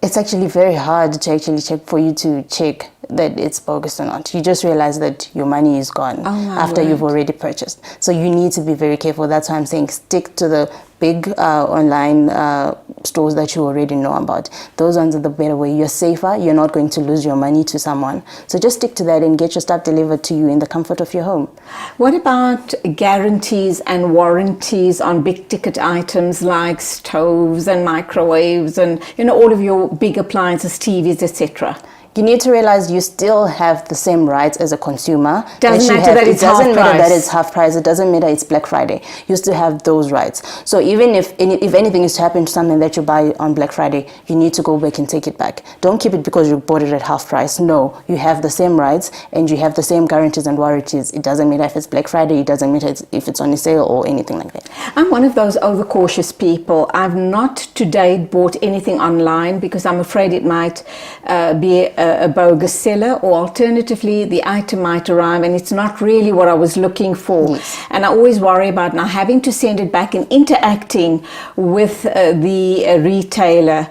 It's actually very hard to actually check, for you to check that it's bogus or not. You just realize that your money is gone after you've already purchased. So you need to be very careful. That's why I'm saying stick to the big online stores that you already know about. Those ones are the better way. You're safer. You're not going to lose your money to someone. So just stick to that and get your stuff delivered to you in the comfort of your home. What about guarantees and warranties on big ticket items like stoves and microwaves and all of your big appliances, TVs, etc.? You need to realize you still have the same rights as a consumer. Doesn't matter that it's half price. It doesn't matter that it's half price. It doesn't matter it's Black Friday. You still have those rights. So even if anything is to happen to something that you buy on Black Friday, you need to go back and take it back. Don't keep it because you bought it at half price. No, you have the same rights and you have the same guarantees and warranties. It doesn't matter if it's Black Friday. It doesn't matter if it's on a sale or anything like that. I'm one of those overcautious people. I've not to date bought anything online because I'm afraid it might be a bogus seller, or alternatively the item might arrive and it's not really what I was looking for. Yes. And I always worry about now having to send it back and interacting with the retailer.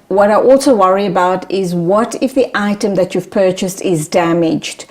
What I also worry about is, what if the item that you've purchased is damaged?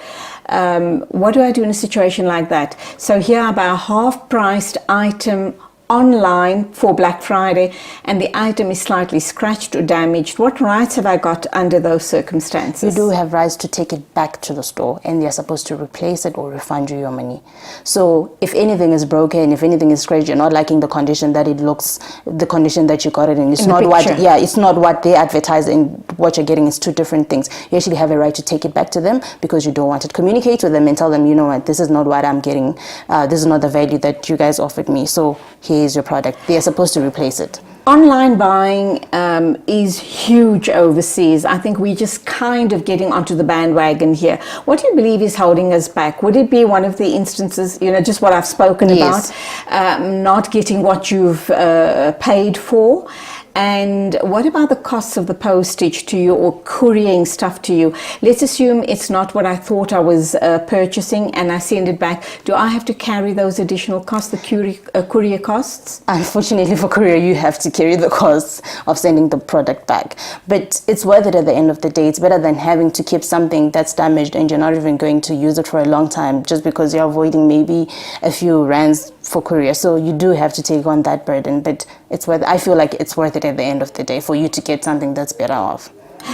What do I do in a situation like that? So here I buy a half-priced item online for Black Friday and the item is slightly scratched or damaged. What rights have I got under those circumstances? You do have rights to take it back to the store, and they're supposed to replace it or refund you your money. So if anything is broken, if anything is scratched, you're not liking the condition that it looks, the condition that you got it in, it's not what, it's not what they advertise, and what you're getting is two different things. You actually have a right to take it back to them because you don't want it. Communicate with them and tell them, you know what, this is not what I'm getting. This is not the value that you guys offered me. So here's your product. They are supposed to replace it. Online buying is huge overseas. I think we're just kind of getting onto the bandwagon here. What do you believe is holding us back? Would it be one of the instances, just what I've spoken about, not getting what you've paid for? And what about the costs of the postage to you or couriering stuff to you? Let's assume it's not what I thought I was purchasing and I send it back. Do I have to carry those additional costs, the courier costs? Unfortunately for courier, you have to carry the costs of sending the product back. But it's worth it at the end of the day. It's better than having to keep something that's damaged and you're not even going to use it for a long time just because you're avoiding maybe a few rands for courier. So you do have to take on that burden, but I feel like it's worth it at the end of the day for you to get something that's better off.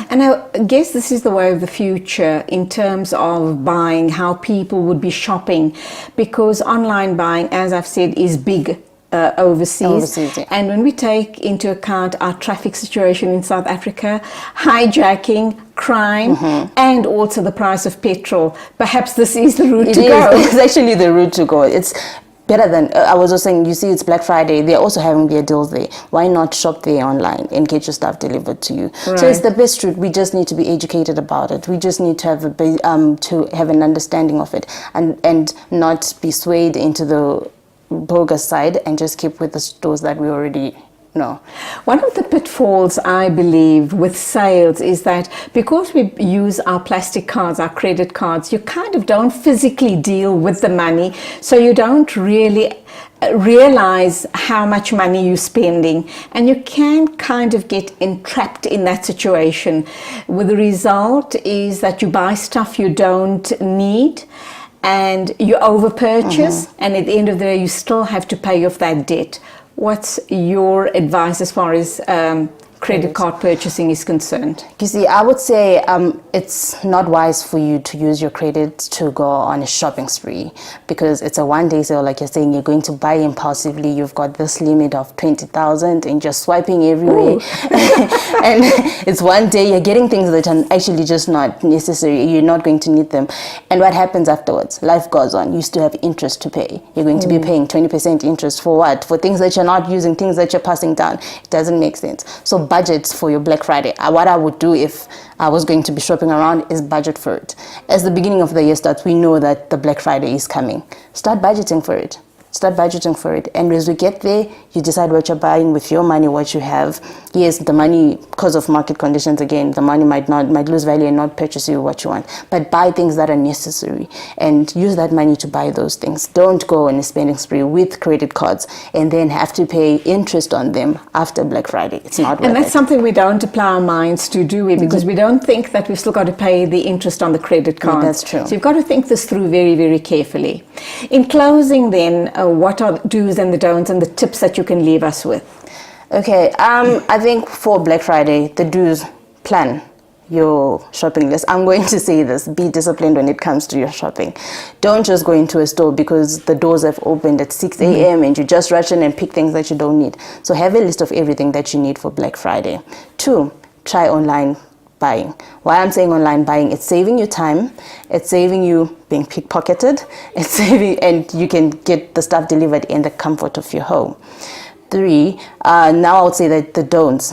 And I guess this is the way of the future in terms of buying, how people would be shopping, because online buying, as I've said, is big overseas. Yeah. And when we take into account our traffic situation in South Africa, hijacking, crime, and also the price of petrol, perhaps this is the route to go. It's actually the route to go. It's better than, I was also saying, you see, it's Black Friday. They're also having their deals there. Why not shop there online and get your stuff delivered to you? Right. So it's the best route. We just need to be educated about it. We just need to have an understanding of it and not be swayed into the bogus side and just keep with the stores that we already know. One of the pitfalls, I believe, with sales is that because we use our plastic cards, our credit cards, you kind of don't physically deal with the money, so you don't really realize how much money you're spending, and you can kind of get entrapped in that situation. With the result is that you buy stuff you don't need, and you overpurchase, and at the end of the day, you still have to pay off that debt. What's your advice as far as credit card purchasing is concerned? You see, I would say it's not wise for you to use your credit to go on a shopping spree, because it's a one-day sale. Like you're saying, you're going to buy impulsively. You've got this limit of 20,000 and just swiping everywhere. And it's one day, you're getting things that are actually just not necessary. You're not going to need them. And what happens afterwards? Life goes on. You still have interest to pay. You're going to be paying 20% interest for what? For things that you're not using, things that you're passing down. It doesn't make sense. So budgets for your Black Friday. What I would do if I was going to be shopping around is budget for it. As the beginning of the year starts, we know that the Black Friday is coming. Start budgeting for it. Start budgeting for it. And as we get there, you decide what you're buying with your money, what you have. Yes, the money, because of market conditions, again, the money might lose value and not purchase you what you want. But buy things that are necessary and use that money to buy those things. Don't go on a spending spree with credit cards and then have to pay interest on them after Black Friday. It's not worth it. And that's something we don't apply our minds to, do we? Because we don't think that we've still got to pay the interest on the credit card. That's true. So you've got to think this through very, very carefully. In closing then, what are the do's and the don'ts and the tips that you can leave us with? Okay, I think for Black Friday, the do's: plan your shopping list. I'm going to say this: be disciplined when it comes to your shopping. Don't just go into a store because the doors have opened at 6 a.m. and you just rush in and pick things that you don't need. So have a list of everything that you need for Black Friday. 2, try online buying. Why I'm saying online buying, it's saving you time, it's saving you being pickpocketed, it's saving, and you can get the stuff delivered in the comfort of your home. 3, now I would say that the don'ts.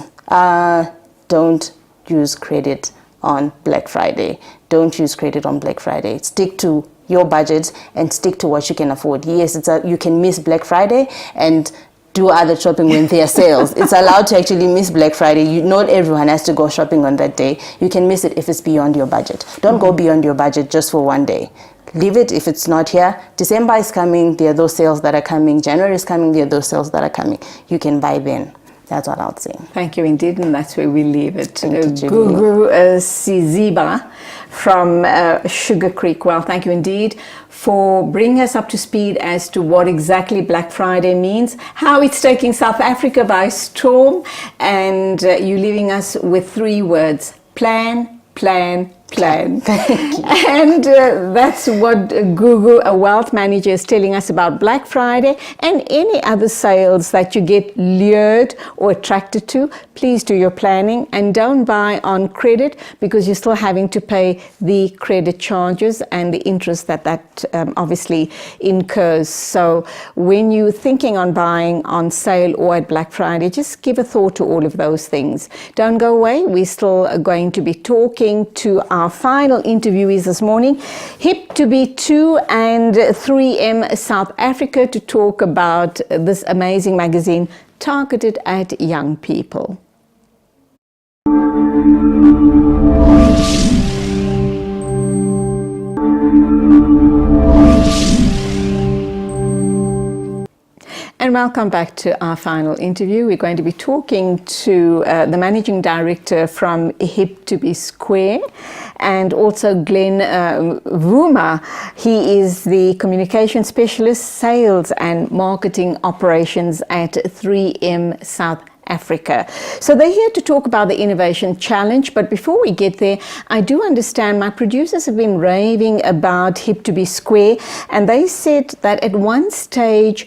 Don't use credit on Black Friday. Don't use credit on Black Friday. Stick to your budget and stick to what you can afford. Yes, you can miss Black Friday and do other shopping when there are sales. It's allowed to actually miss Black Friday. Not everyone has to go shopping on that day. You can miss it if it's beyond your budget. Don't go beyond your budget just for one day. Leave it if it's not here. December is coming. There are those sales that are coming. January is coming. There are those sales that are coming. You can buy then. That's what I would say. Thank you indeed, and that's where we leave it. Gugu, Siziba from Sugar Creek. Well, thank you indeed for bringing us up to speed as to what exactly Black Friday means, how it's taking South Africa by storm, and you leaving us with 3 words: plan, plan, plan. Thank you. And that's what Gugu, a wealth manager, is telling us about Black Friday and any other sales that you get lured or attracted to. Please do your planning and don't buy on credit, because you're still having to pay the credit charges and the interest that obviously incurs. So when you're thinking on buying on sale or at Black Friday, just give a thought to all of those things. Don't go away. We're still going to be talking to our final interviewees this morning, hip to be 2 and 3M South Africa, to talk about this amazing magazine targeted at young people. And welcome back to our final interview. We're going to be talking to the Managing Director from Hip to Be Square, and also Glenn Vuma. He is the Communication Specialist, Sales and Marketing Operations at 3M South Africa. So they're here to talk about the Innovation Challenge, but before we get there, I do understand my producers have been raving about Hip to Be Square, and they said that at one stage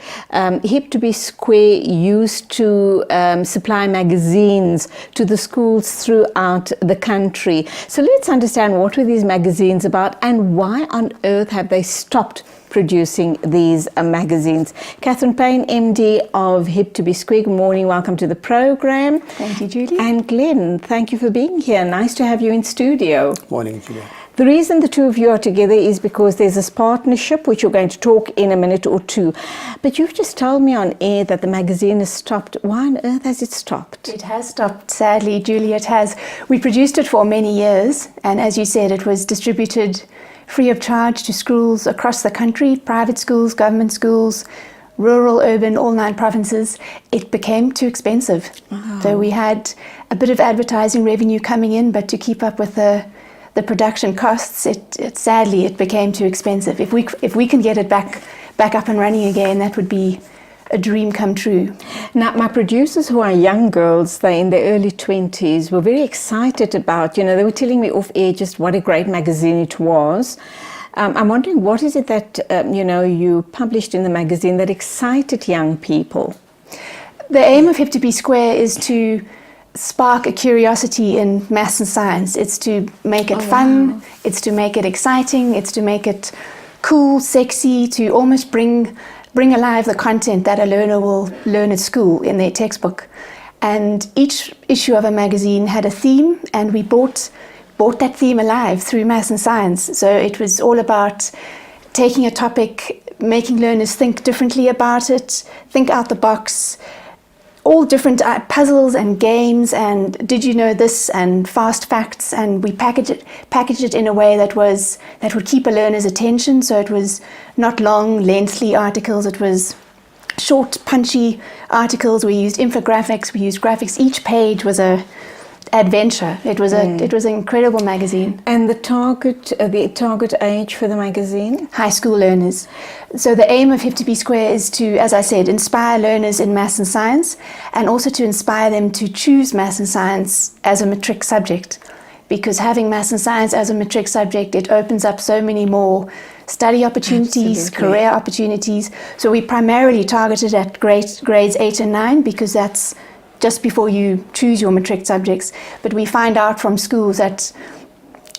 Hip to Be Square used to supply magazines to the schools throughout the country. So let's understand, what were these magazines about, and why on earth have they stopped producing these magazines? Cathryn Payne, MD of Hip to Be Square, good morning, welcome to the program. Thank you, Julie. And Glenn, thank you for being here. Nice to have you in studio. Morning, Julia. The reason the two of you are together is because there's this partnership which you're going to talk in a minute or two. But you've just told me on air that the magazine has stopped. Why on earth has it stopped? It has stopped, sadly, Julie, it has. We produced it for many years, and as you said, it was distributed free of charge to schools across the country, private schools, government schools, rural, urban, all 9 provinces. It became too expensive. Wow. So we had a bit of advertising revenue coming in, but to keep up with the production costs, sadly it became too expensive. If we can get it back up and running again, that would be a dream come true. Now, my producers, who are young girls, they're in their early 20s, were very excited about, they were telling me off air just what a great magazine it was. I'm wondering, what is it that, you published in the magazine that excited young people? The aim of Hip to Be Square is to spark a curiosity in maths and science. It's to make it fun, wow. It's to make it exciting, it's to make it cool, sexy, to almost bring alive the content that a learner will learn at school in their textbook. And each issue of a magazine had a theme, and we brought that theme alive through maths and science. So it was all about taking a topic, making learners think differently about it, think out the box, all different puzzles and games, and did you know this, and fast facts, and we packaged it in a way that would keep a learner's attention. So it was not long, lengthy articles, it was short, punchy articles. We used infographics, we used graphics. Each page was a adventure. It was an incredible magazine. And the target age for the magazine? High school learners. So the aim of Hip to Be Square is to, as I said, inspire learners in maths and science, and also to inspire them to choose maths and science as a matric subject. Because having maths and science as a matric subject, it opens up so many more study opportunities, Absolutely. Career opportunities. So we primarily targeted at grades 8 and 9, because that's just before you choose your matric subjects. But we find out from schools that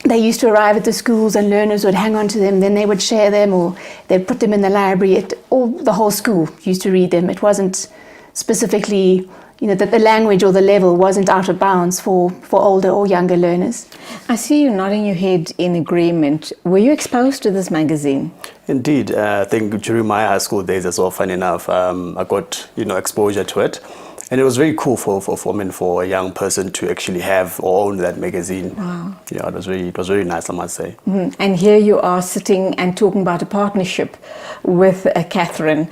they used to arrive at the schools and learners would hang on to them, then they would share them, or they'd put them in the library. The whole school used to read them. It wasn't specifically, that the language or the level wasn't out of bounds for older or younger learners. I see you nodding your head in agreement. Were you exposed to this magazine? Indeed, I think during my high school days as well, funny enough, I got exposure to it. And it was very cool for a young person to actually have or own that magazine. Wow. Yeah, it was very nice, I must say. Mm-hmm. And here you are sitting and talking about a partnership with Cathryn,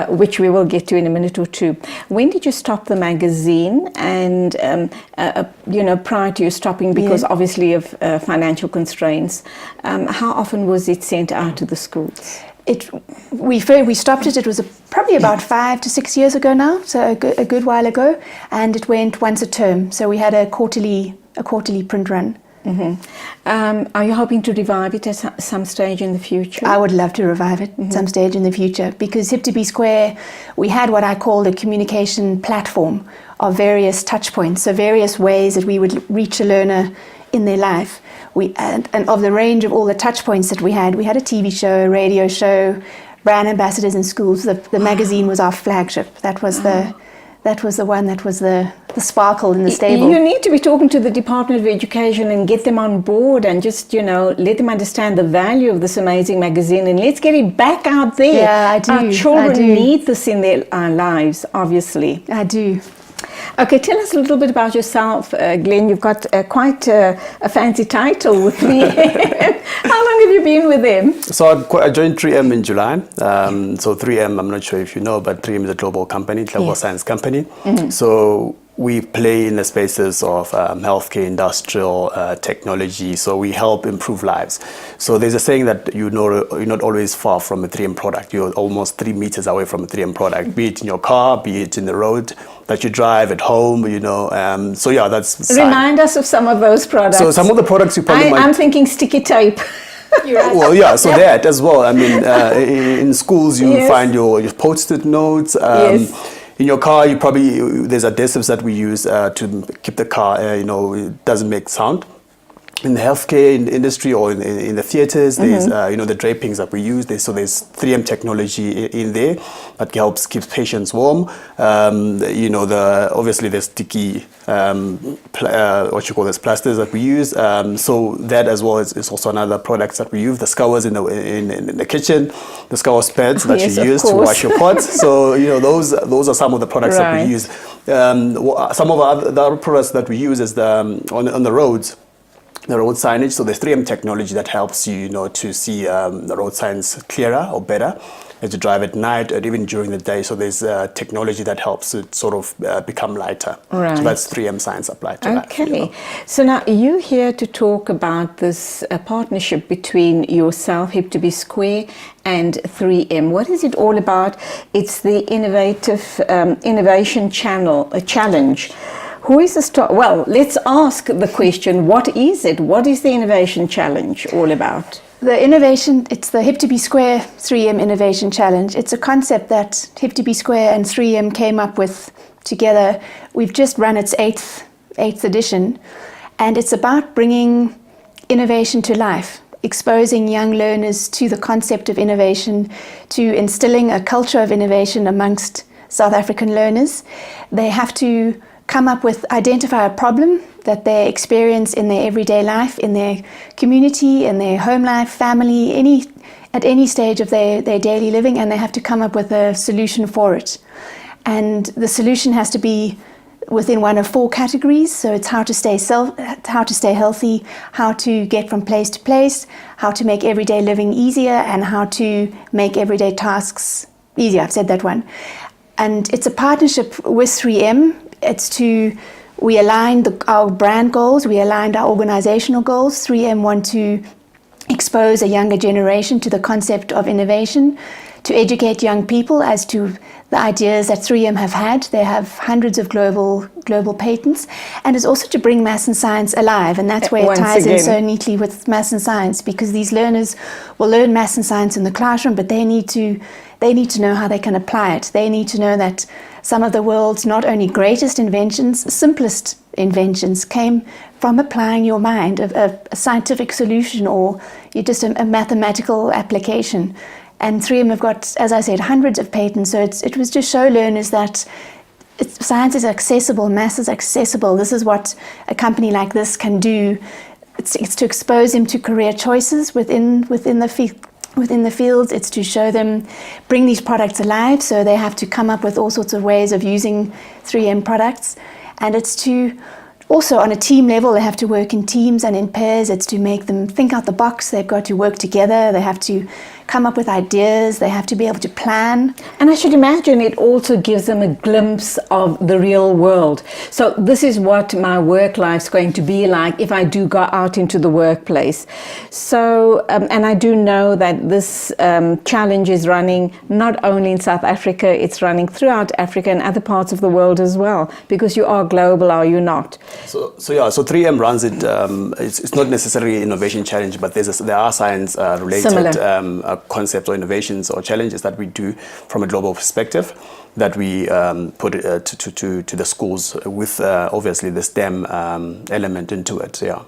which we will get to in a minute or two. When did you stop the magazine? And prior to you stopping, because obviously of financial constraints, how often was it sent out to the schools? We stopped it. It was probably about 5 to 6 years ago now, so a good while ago, and it went once a term. So we had a quarterly print run. Mm-hmm. Are you hoping to revive it at some stage in the future? I would love to revive it at some stage in the future, because Hip to Be Square, we had what I call a communication platform of various touch points, so various ways that we would reach a learner in their life. And of the range of all the touch points that we had a TV show, a radio show, brand ambassadors in schools. The magazine was our flagship. That was the one that was the sparkle in the stable. You need to be talking to the Department of Education and get them on board, and just let them understand the value of this amazing magazine, and let's get it back out there. Yeah, I do. Our children need this in their lives, obviously. I do. Okay, tell us a little bit about yourself, Glenn. You've got quite a fancy title with 3M. How long have you been with them? So I joined 3M in July. So 3M, I'm not sure if you know, but 3M is a global company, global science company. So we play in the spaces of healthcare, industrial, technology. So we help improve lives. So there's a saying that you're not always far from a 3M product. You're almost 3 meters away from a 3M product, be it in your car, be it in the road that you drive at home, So yeah, that's... Remind us of some of those products. So some of the products you probably I'm thinking sticky tape. Well, yeah, so that as well. I mean, in schools you find your Post-it notes. In your car, there's adhesives that we use to keep the car, it doesn't make sound. In the healthcare industry or in the theaters, there's, the drapings that we use. There's 3M technology in there that helps keep patients warm. Obviously there's sticky, plasters that we use. So that as well is also another product that we use. The scours in the kitchen, the scours pads that you use to wash your pots. So, those are some of the products that we use. Some of the other products that we use is on the roads. The road signage, so there's 3M technology that helps you, to see the road signs clearer or better as you drive at night or even during the day. So there's technology that helps it sort of become lighter. Right. So that's 3M science applied to that. Okay. So now you're here to talk about this partnership between yourself, Hip to be Square, and 3M. What is it all about? It's the innovation challenge. Who is the star? Well, let's ask the question, what is it? What is the Innovation Challenge all about? It's the Hip to be Square 3M Innovation Challenge. It's a concept that Hip to be Square and 3M came up with together. We've just run its eighth edition, and it's about bringing innovation to life, exposing young learners to the concept of innovation, to instilling a culture of innovation amongst South African learners. They have to identify a problem that they experience in their everyday life, in their community, in their home life, family, at any stage of their daily living, and they have to come up with a solution for it. And the solution has to be within one of 4 categories. So it's how to stay healthy, how to get from place to place, how to make everyday living easier, and how to make everyday tasks easier. I've said that one. And it's a partnership with 3M. We aligned our brand goals, we aligned our organizational goals. 3M want to expose a younger generation to the concept of innovation, to educate young people as to the ideas that 3M have had. They have hundreds of global patents, and it's also to bring maths and science alive, and that's where it ties in so neatly with maths and science, because these learners will learn maths and science in the classroom, but they need to know how they can apply it. They need to know that some of the world's not only greatest inventions, simplest inventions came from applying your mind, a scientific solution or just a mathematical application. And 3M have got, as I said, hundreds of patents. So it was to show learners that science is accessible, maths is accessible. This is what a company like this can do. It's to expose them to career choices within the fields. It's to show them, bring these products alive, so they have to come up with all sorts of ways of using 3M products. And it's to also, on a team level, they have to work in teams and in pairs. It's to make them think out the box. They've got to work together. They have to come up with ideas. They have to be able to plan. And I should imagine it also gives them a glimpse of the real world. So this is what my work life's going to be like if I do go out into the workplace. So, and I do know that this challenge is running not only in South Africa, it's running throughout Africa and other parts of the world as well, because you are global, are you not? So 3M runs it. It's not necessarily an innovation challenge, but there are science related concepts or innovations or challenges that we do from a global perspective that we put to the schools with obviously the STEM element into it. Yeah.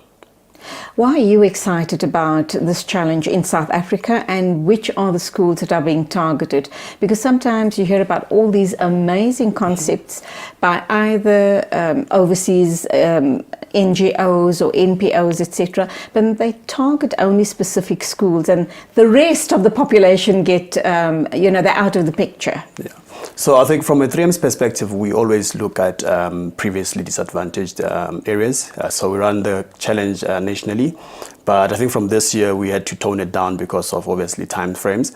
Why are you excited about this challenge in South Africa, and which are the schools that are being targeted? Because sometimes you hear about all these amazing concepts by either overseas NGOs or NPOs, etc., but they target only specific schools, and the rest of the population get, they're out of the picture. Yeah. So I think from a 3M's perspective, we always look at previously disadvantaged areas. So we run the challenge nationally. But I think from this year, we had to tone it down because of obviously time frames.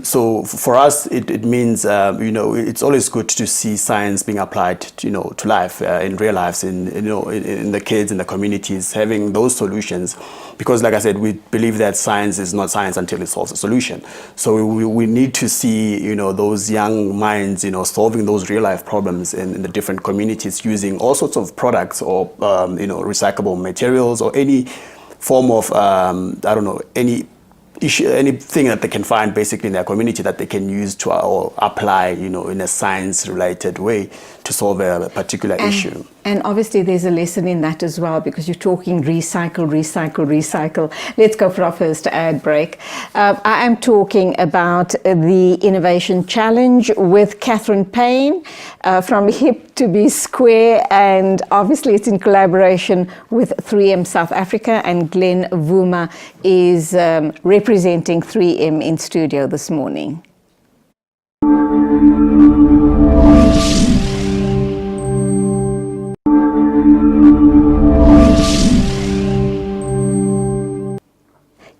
So for us, it means, it's always good to see science being applied, to life, in real lives, in the kids, in the communities, having those solutions. Because like I said, we believe that science is not science until it solves a solution. So we need to see, those young minds, solving those real life problems in the different communities using all sorts of products or, recyclable materials or any form of, anything that they can find basically in their community that they can use to or apply, in a science-related way to solve a particular issue. And obviously there's a lesson in that as well, because you're talking recycle, recycle, recycle. Let's go for our first ad break. I am talking about the Innovation Challenge with Cathryn Payne from Hip to Be Square, and obviously it's in collaboration with 3M South Africa, and Glenn Vuma is representing 3M in studio this morning.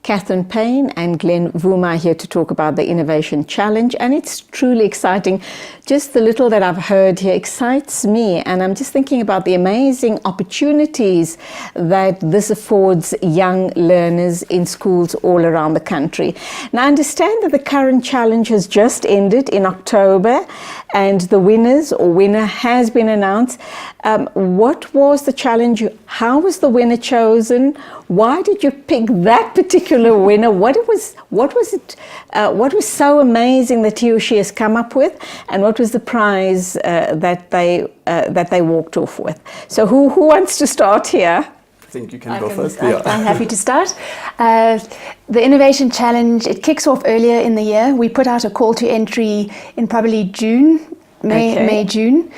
Cathryn Payne and Glenn Vuma here to talk about the Innovation Challenge, and it's truly exciting. Just the little that I've heard here excites me, and I'm just thinking about the amazing opportunities that this affords young learners in schools all around the country. Now, I understand that the current challenge has just ended in October, and the winner has been announced. What was the challenge? How was the winner chosen? Why did you pick that particular winner? What was so amazing that he or she has come up with, and what was the prize that they walked off with? So who wants to start here? I think you can go first. I'm happy to start. The Innovation Challenge, it kicks off earlier in the year. We put out a call to entry in probably May, June.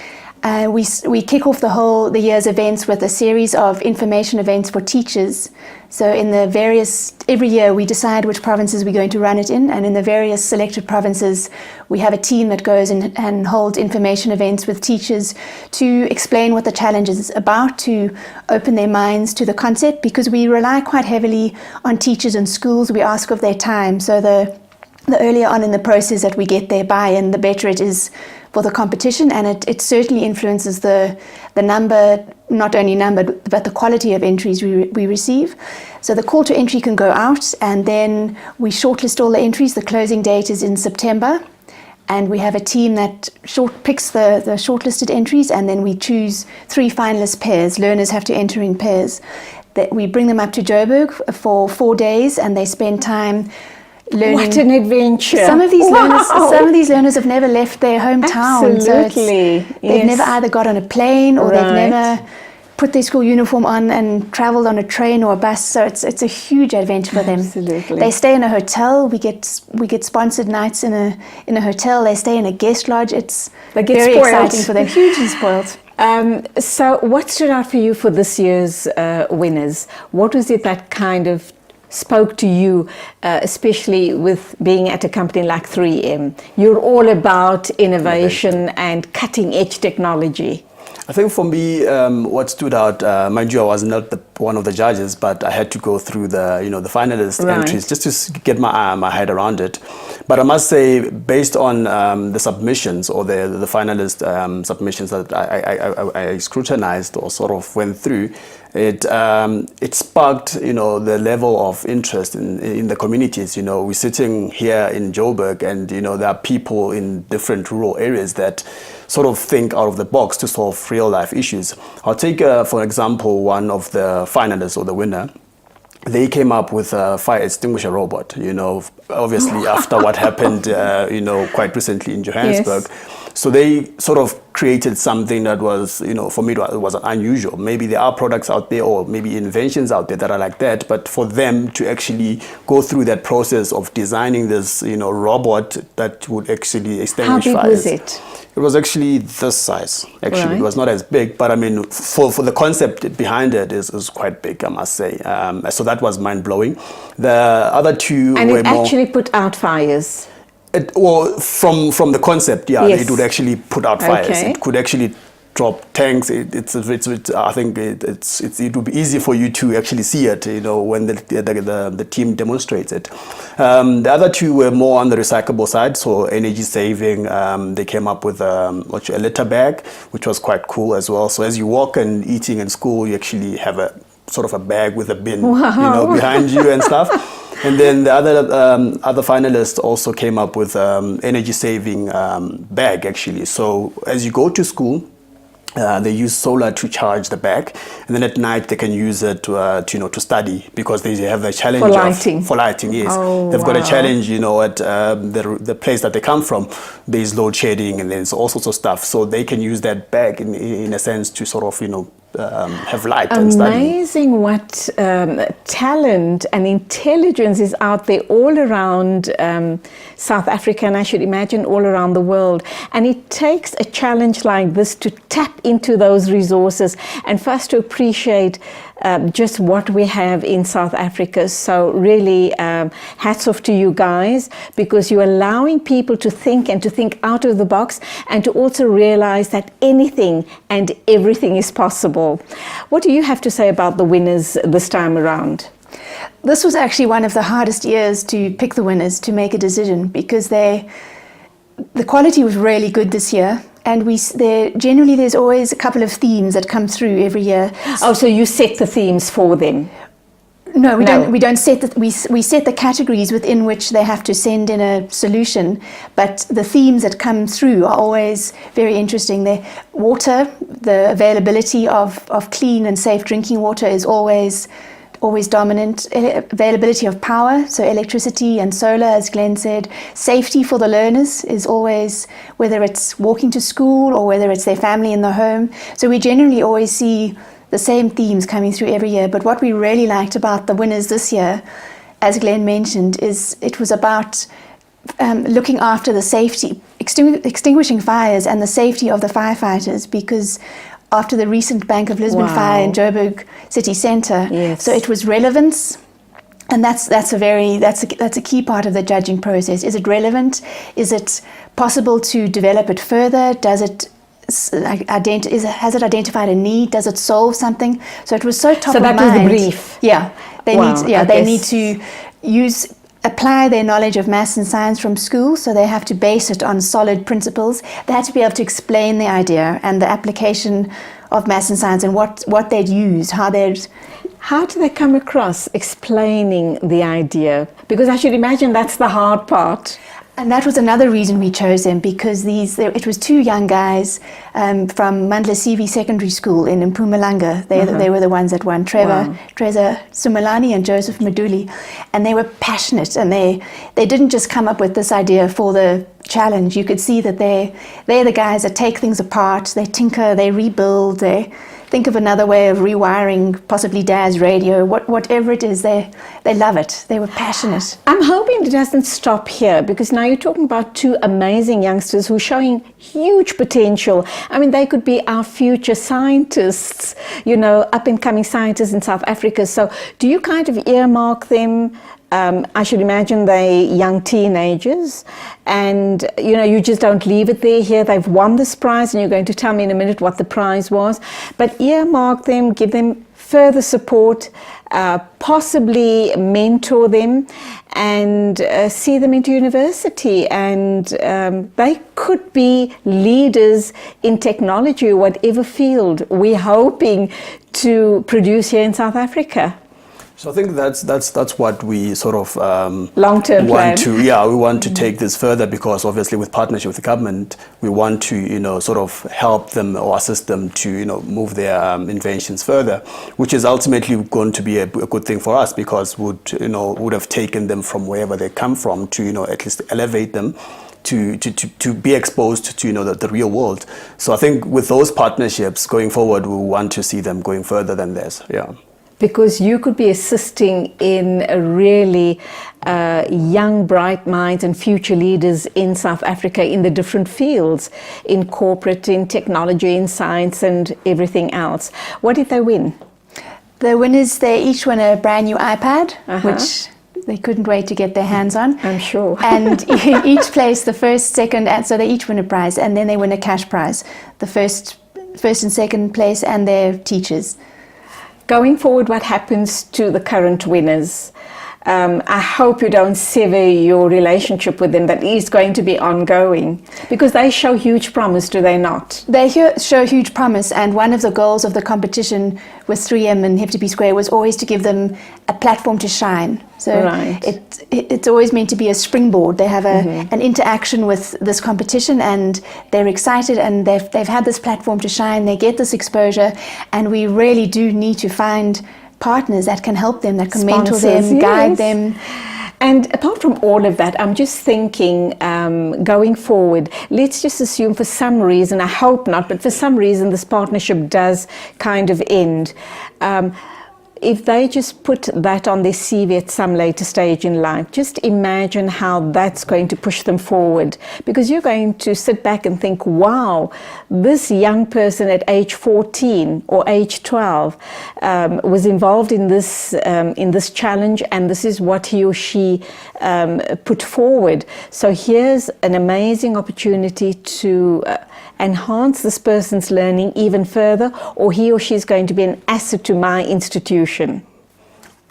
We kick off the year's events with a series of information events for teachers. So every year we decide which provinces we're going to run it in, and in the various selected provinces we have a team that goes in and holds information events with teachers to explain what the challenge is about, to open their minds to the concept, because we rely quite heavily on teachers and schools. We ask of their time, so the earlier on in the process that we get their buy-in, the better it is for the competition, and it certainly influences the number, not only number, but the quality of entries we receive. So the call to entry can go out, and then we shortlist all the entries. The closing date is in September, and we have a team that picks the shortlisted entries, and then we choose 3 finalist pairs. Learners have to enter in pairs. That we bring them up to Joburg for 4 days, and they spend time learning. What an adventure! Some of these learners have never left their hometown. Absolutely, so they've never either got on a plane or they've never put their school uniform on and travelled on a train or a bus. So it's a huge adventure for them. Absolutely. They stay in a hotel. We get sponsored nights in a hotel. They stay in a guest lodge. It's very exciting for them. Hugely spoiled. So what stood out for you for this year's winners? What was it that kind of spoke to you, especially with being at a company like 3M? You're all about innovation and cutting edge technology. I think for me, what stood out, mind you, I was not one of the judges, but I had to go through the finalist entries just to get my head around it. But I must say, based on the submissions or the finalist submissions that I scrutinized or sort of went through, it sparked the level of interest in the communities. We're sitting here in Joburg, and there are people in different rural areas that sort of think out of the box to solve real life issues. I'll take for example one of the finalists or the winner. They came up with a fire extinguisher robot, obviously after what happened, quite recently in Johannesburg. Yes. So they sort of created something that was, for me, it was unusual. Maybe there are products out there or maybe inventions out there that are like that, but for them to actually go through that process of designing this, robot that would actually extinguish fires. How big was it? It was actually this size. Actually, right. It was not as big, but I mean, for the concept behind it is quite big, I must say. So that was mind blowing. The other two and were it more. Actually put out fires. Well, from the concept, yeah, Yes. it would actually put out fires. Okay. It could actually drop tanks. I think it would be easy for you to actually see it, when the team demonstrates it. The other two were more on the recyclable side, so energy saving. They came up with a litter bag, which was quite cool as well. So as you walk and eating in school, you actually have a sort of a bag with a bin, behind you and stuff. And then the other finalists also came up with energy saving bag actually. So as you go to school, they use solar to charge the bag, and then at night they can use it to study, because they have a challenge for lighting. Yes, Oh, they've got a challenge. At the place that they come from, there's load shedding and there's all sorts of stuff. So they can use that bag in a sense to sort of have light and study. Amazing what talent and intelligence is out there all around South Africa, and I should imagine all around the world. And it takes a challenge like this to tap into those resources and for us to appreciate just what we have in South Africa. So really hats off to you guys, because you're allowing people to think and to think out of the box, and to also realize that anything and everything is possible. What do you have to say about the winners this time around? This was actually one of the hardest years to pick the winners, to make a decision, because the quality was really good this year. And generally there's always a couple of themes that come through every year. Oh, so you set the themes for them? No, we don't. We don't set we set the categories within which they have to send in a solution. But the themes that come through are always very interesting. Water, the availability of clean and safe drinking water is always dominant. Availability of power, so electricity and solar, as Glenn said. Safety for the learners is always, whether it's walking to school or whether it's their family in the home. So we generally always see the same themes coming through every year. But what we really liked about the winners this year, as Glenn mentioned, is it was about looking after the safety, extinguishing fires and the safety of the firefighters, because after the recent Bank of Lisbon fire in Joburg city centre. Yes. So it was relevance, and that's a key part of the judging process. Is it relevant? Is it possible to develop it further? Has it identified a need? Does it solve something? So it was so top of mind. So that was the brief. Yeah, they need to apply their knowledge of maths and science from school, so they have to base it on solid principles. They have to be able to explain the idea and the application of maths and science, and what they'd use, how do they come across explaining the idea? Because I should imagine that's the hard part. And that was another reason we chose them, because it was two young guys from Mandla CV Secondary School in Mpumalanga. They were the ones that won. Treza Sumalani and Joseph Maduli. And they were passionate, and they didn't just come up with this idea for the challenge. You could see that they're the guys that take things apart, they tinker, they rebuild, they think of another way of rewiring possibly Dad's radio, whatever it is, they love it. They were passionate. I'm hoping it doesn't stop here, because now you're talking about two amazing youngsters who are showing huge potential. I mean, they could be our future scientists, up and coming scientists in South Africa. So do you kind of earmark them? I should imagine they're young teenagers, and you just don't leave it there. Here they've won this prize, and you're going to tell me in a minute what the prize was. But earmark them, give them further support, possibly mentor them, and see them into university. And they could be leaders in technology or whatever field we're hoping to produce here in South Africa. So I think that's what we sort of long-term plan. We want to take this further, because obviously with partnership with the government, we want to sort of help them or assist them to move their inventions further, which is ultimately going to be a good thing for us, because would have taken them from wherever they come from to at least elevate them to be exposed to the real world. So I think with those partnerships going forward, we want to see them going further than this. Yeah. Because you could be assisting in really young, bright minds and future leaders in South Africa in the different fields, in corporate, in technology, in science, and everything else. What did they win? The winners, they each won a brand new iPad, which they couldn't wait to get their hands on. I'm sure. And each place, the first, second, and so they each win a prize, and then they win a cash prize. The first and second place, and their teachers. Going forward, what happens to the current winners? I hope you don't sever your relationship with them. That is going to be ongoing, because they show huge promise, do they not? They show huge promise, and one of the goals of the competition with 3M and Hep2P Square was always to give them a platform to shine. So it's always meant to be a springboard. They have an interaction with this competition, and they're excited, and they've had this platform to shine. They get this exposure, and we really do need to find partners that can help them, that can mentor them, guide them. And apart from all of that, I'm just thinking, going forward, let's just assume for some reason, I hope not, but for some reason this partnership does kind of end. If they just put that on their CV at some later stage in life, just imagine how that's going to push them forward. Because you're going to sit back and think, wow, this young person at age 14 or age 12 was involved in this challenge, and this is what he or she put forward. So here's an amazing opportunity to enhance this person's learning even further, or he or she is going to be an asset to my institution.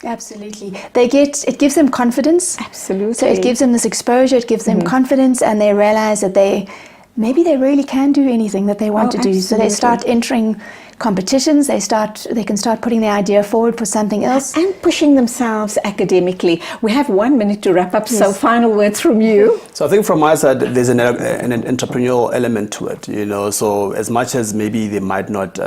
Absolutely. It gives them confidence. Absolutely. So it gives them this exposure, it gives them confidence, and they realize that maybe they really can do anything that they want to do. So they start entering competitions, they can start putting their idea forward for something else. And pushing themselves academically. We have 1 minute to wrap up, so final words from you. So I think from my side, there's an entrepreneurial element to it, so as much as maybe they might not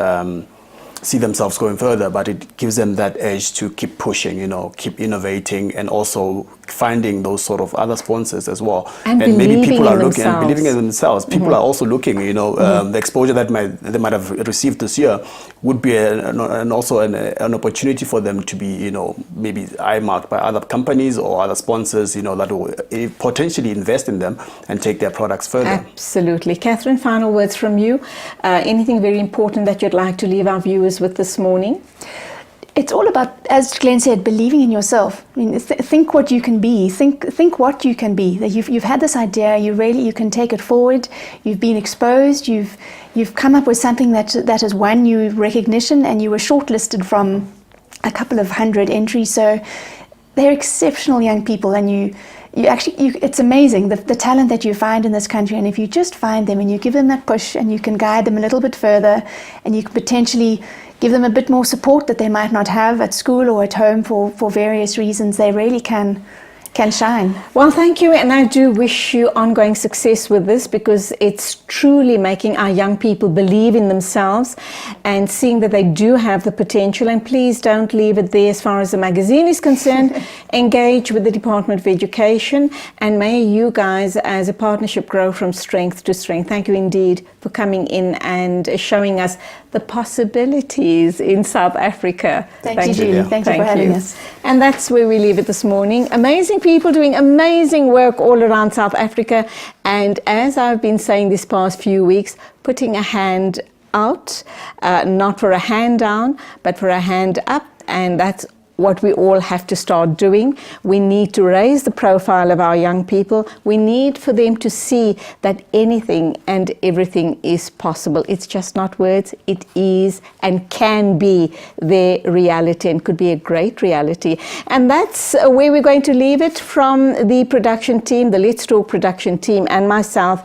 see themselves going further, but it gives them that edge to keep pushing, keep innovating, and also finding those sort of other sponsors as well. And maybe people are looking and believing in themselves. People are also looking, the exposure that they might have received this year would be also an opportunity for them to be, maybe eye-marked by other companies or other sponsors, that will potentially invest in them and take their products further. Absolutely. Cathryn, final words from you. Anything very important that you'd like to leave our viewers with this morning? It's all about, as Glenn said, believing in yourself. I mean, think what you can be. Think what you can be. That you've had this idea. You can take it forward. You've been exposed. You've come up with something that has won you recognition, and you were shortlisted from a couple of hundred entries. So they're exceptional young people, and it's amazing the talent that you find in this country. And if you just find them and you give them that push, and you can guide them a little bit further, and you can potentially give them a bit more support that they might not have at school or at home for various reasons, they really can shine. Well, thank you, and I do wish you ongoing success with this, because it's truly making our young people believe in themselves and seeing that they do have the potential. And please don't leave it there as far as the magazine is concerned. Engage with the Department of Education, and may you guys as a partnership grow from strength to strength. Thank you indeed for coming in and showing us the possibilities in South Africa. Thank you, Julie. Thank you for having us. And that's where we leave it this morning. Amazing people doing amazing work all around South Africa. And as I've been saying these past few weeks, putting a hand out, not for a hand down, but for a hand up. And that's what we all have to start doing. We need to raise the profile of our young people. We need for them to see that anything and everything is possible. It's just not words. It is and can be their reality, and could be a great reality. And that's where we're going to leave it from the production team, the Let's Talk production team, and myself.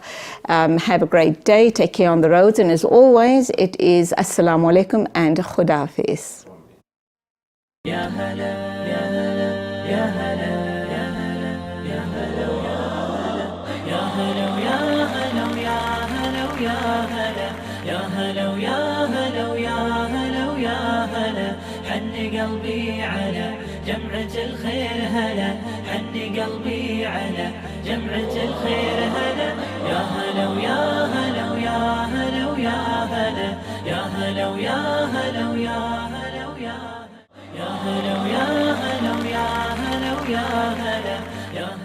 Have a great day. Take care on the roads. And as always, it is Assalamu alaikum and Khuda Hafiz. يا هلا يا هلا يا هلا يا هلا يا هلا يا هلا يا هلا يا هلا يا هلا يا هلا يا هلا يا هلا حن قلبي على جمعة الخير هلا حن قلبي على جمعة الخير هلا يا هلا ويا هلا ويا هلا ويا هلا يا هلا ويا هلا ويا هلا ويا هلا ويا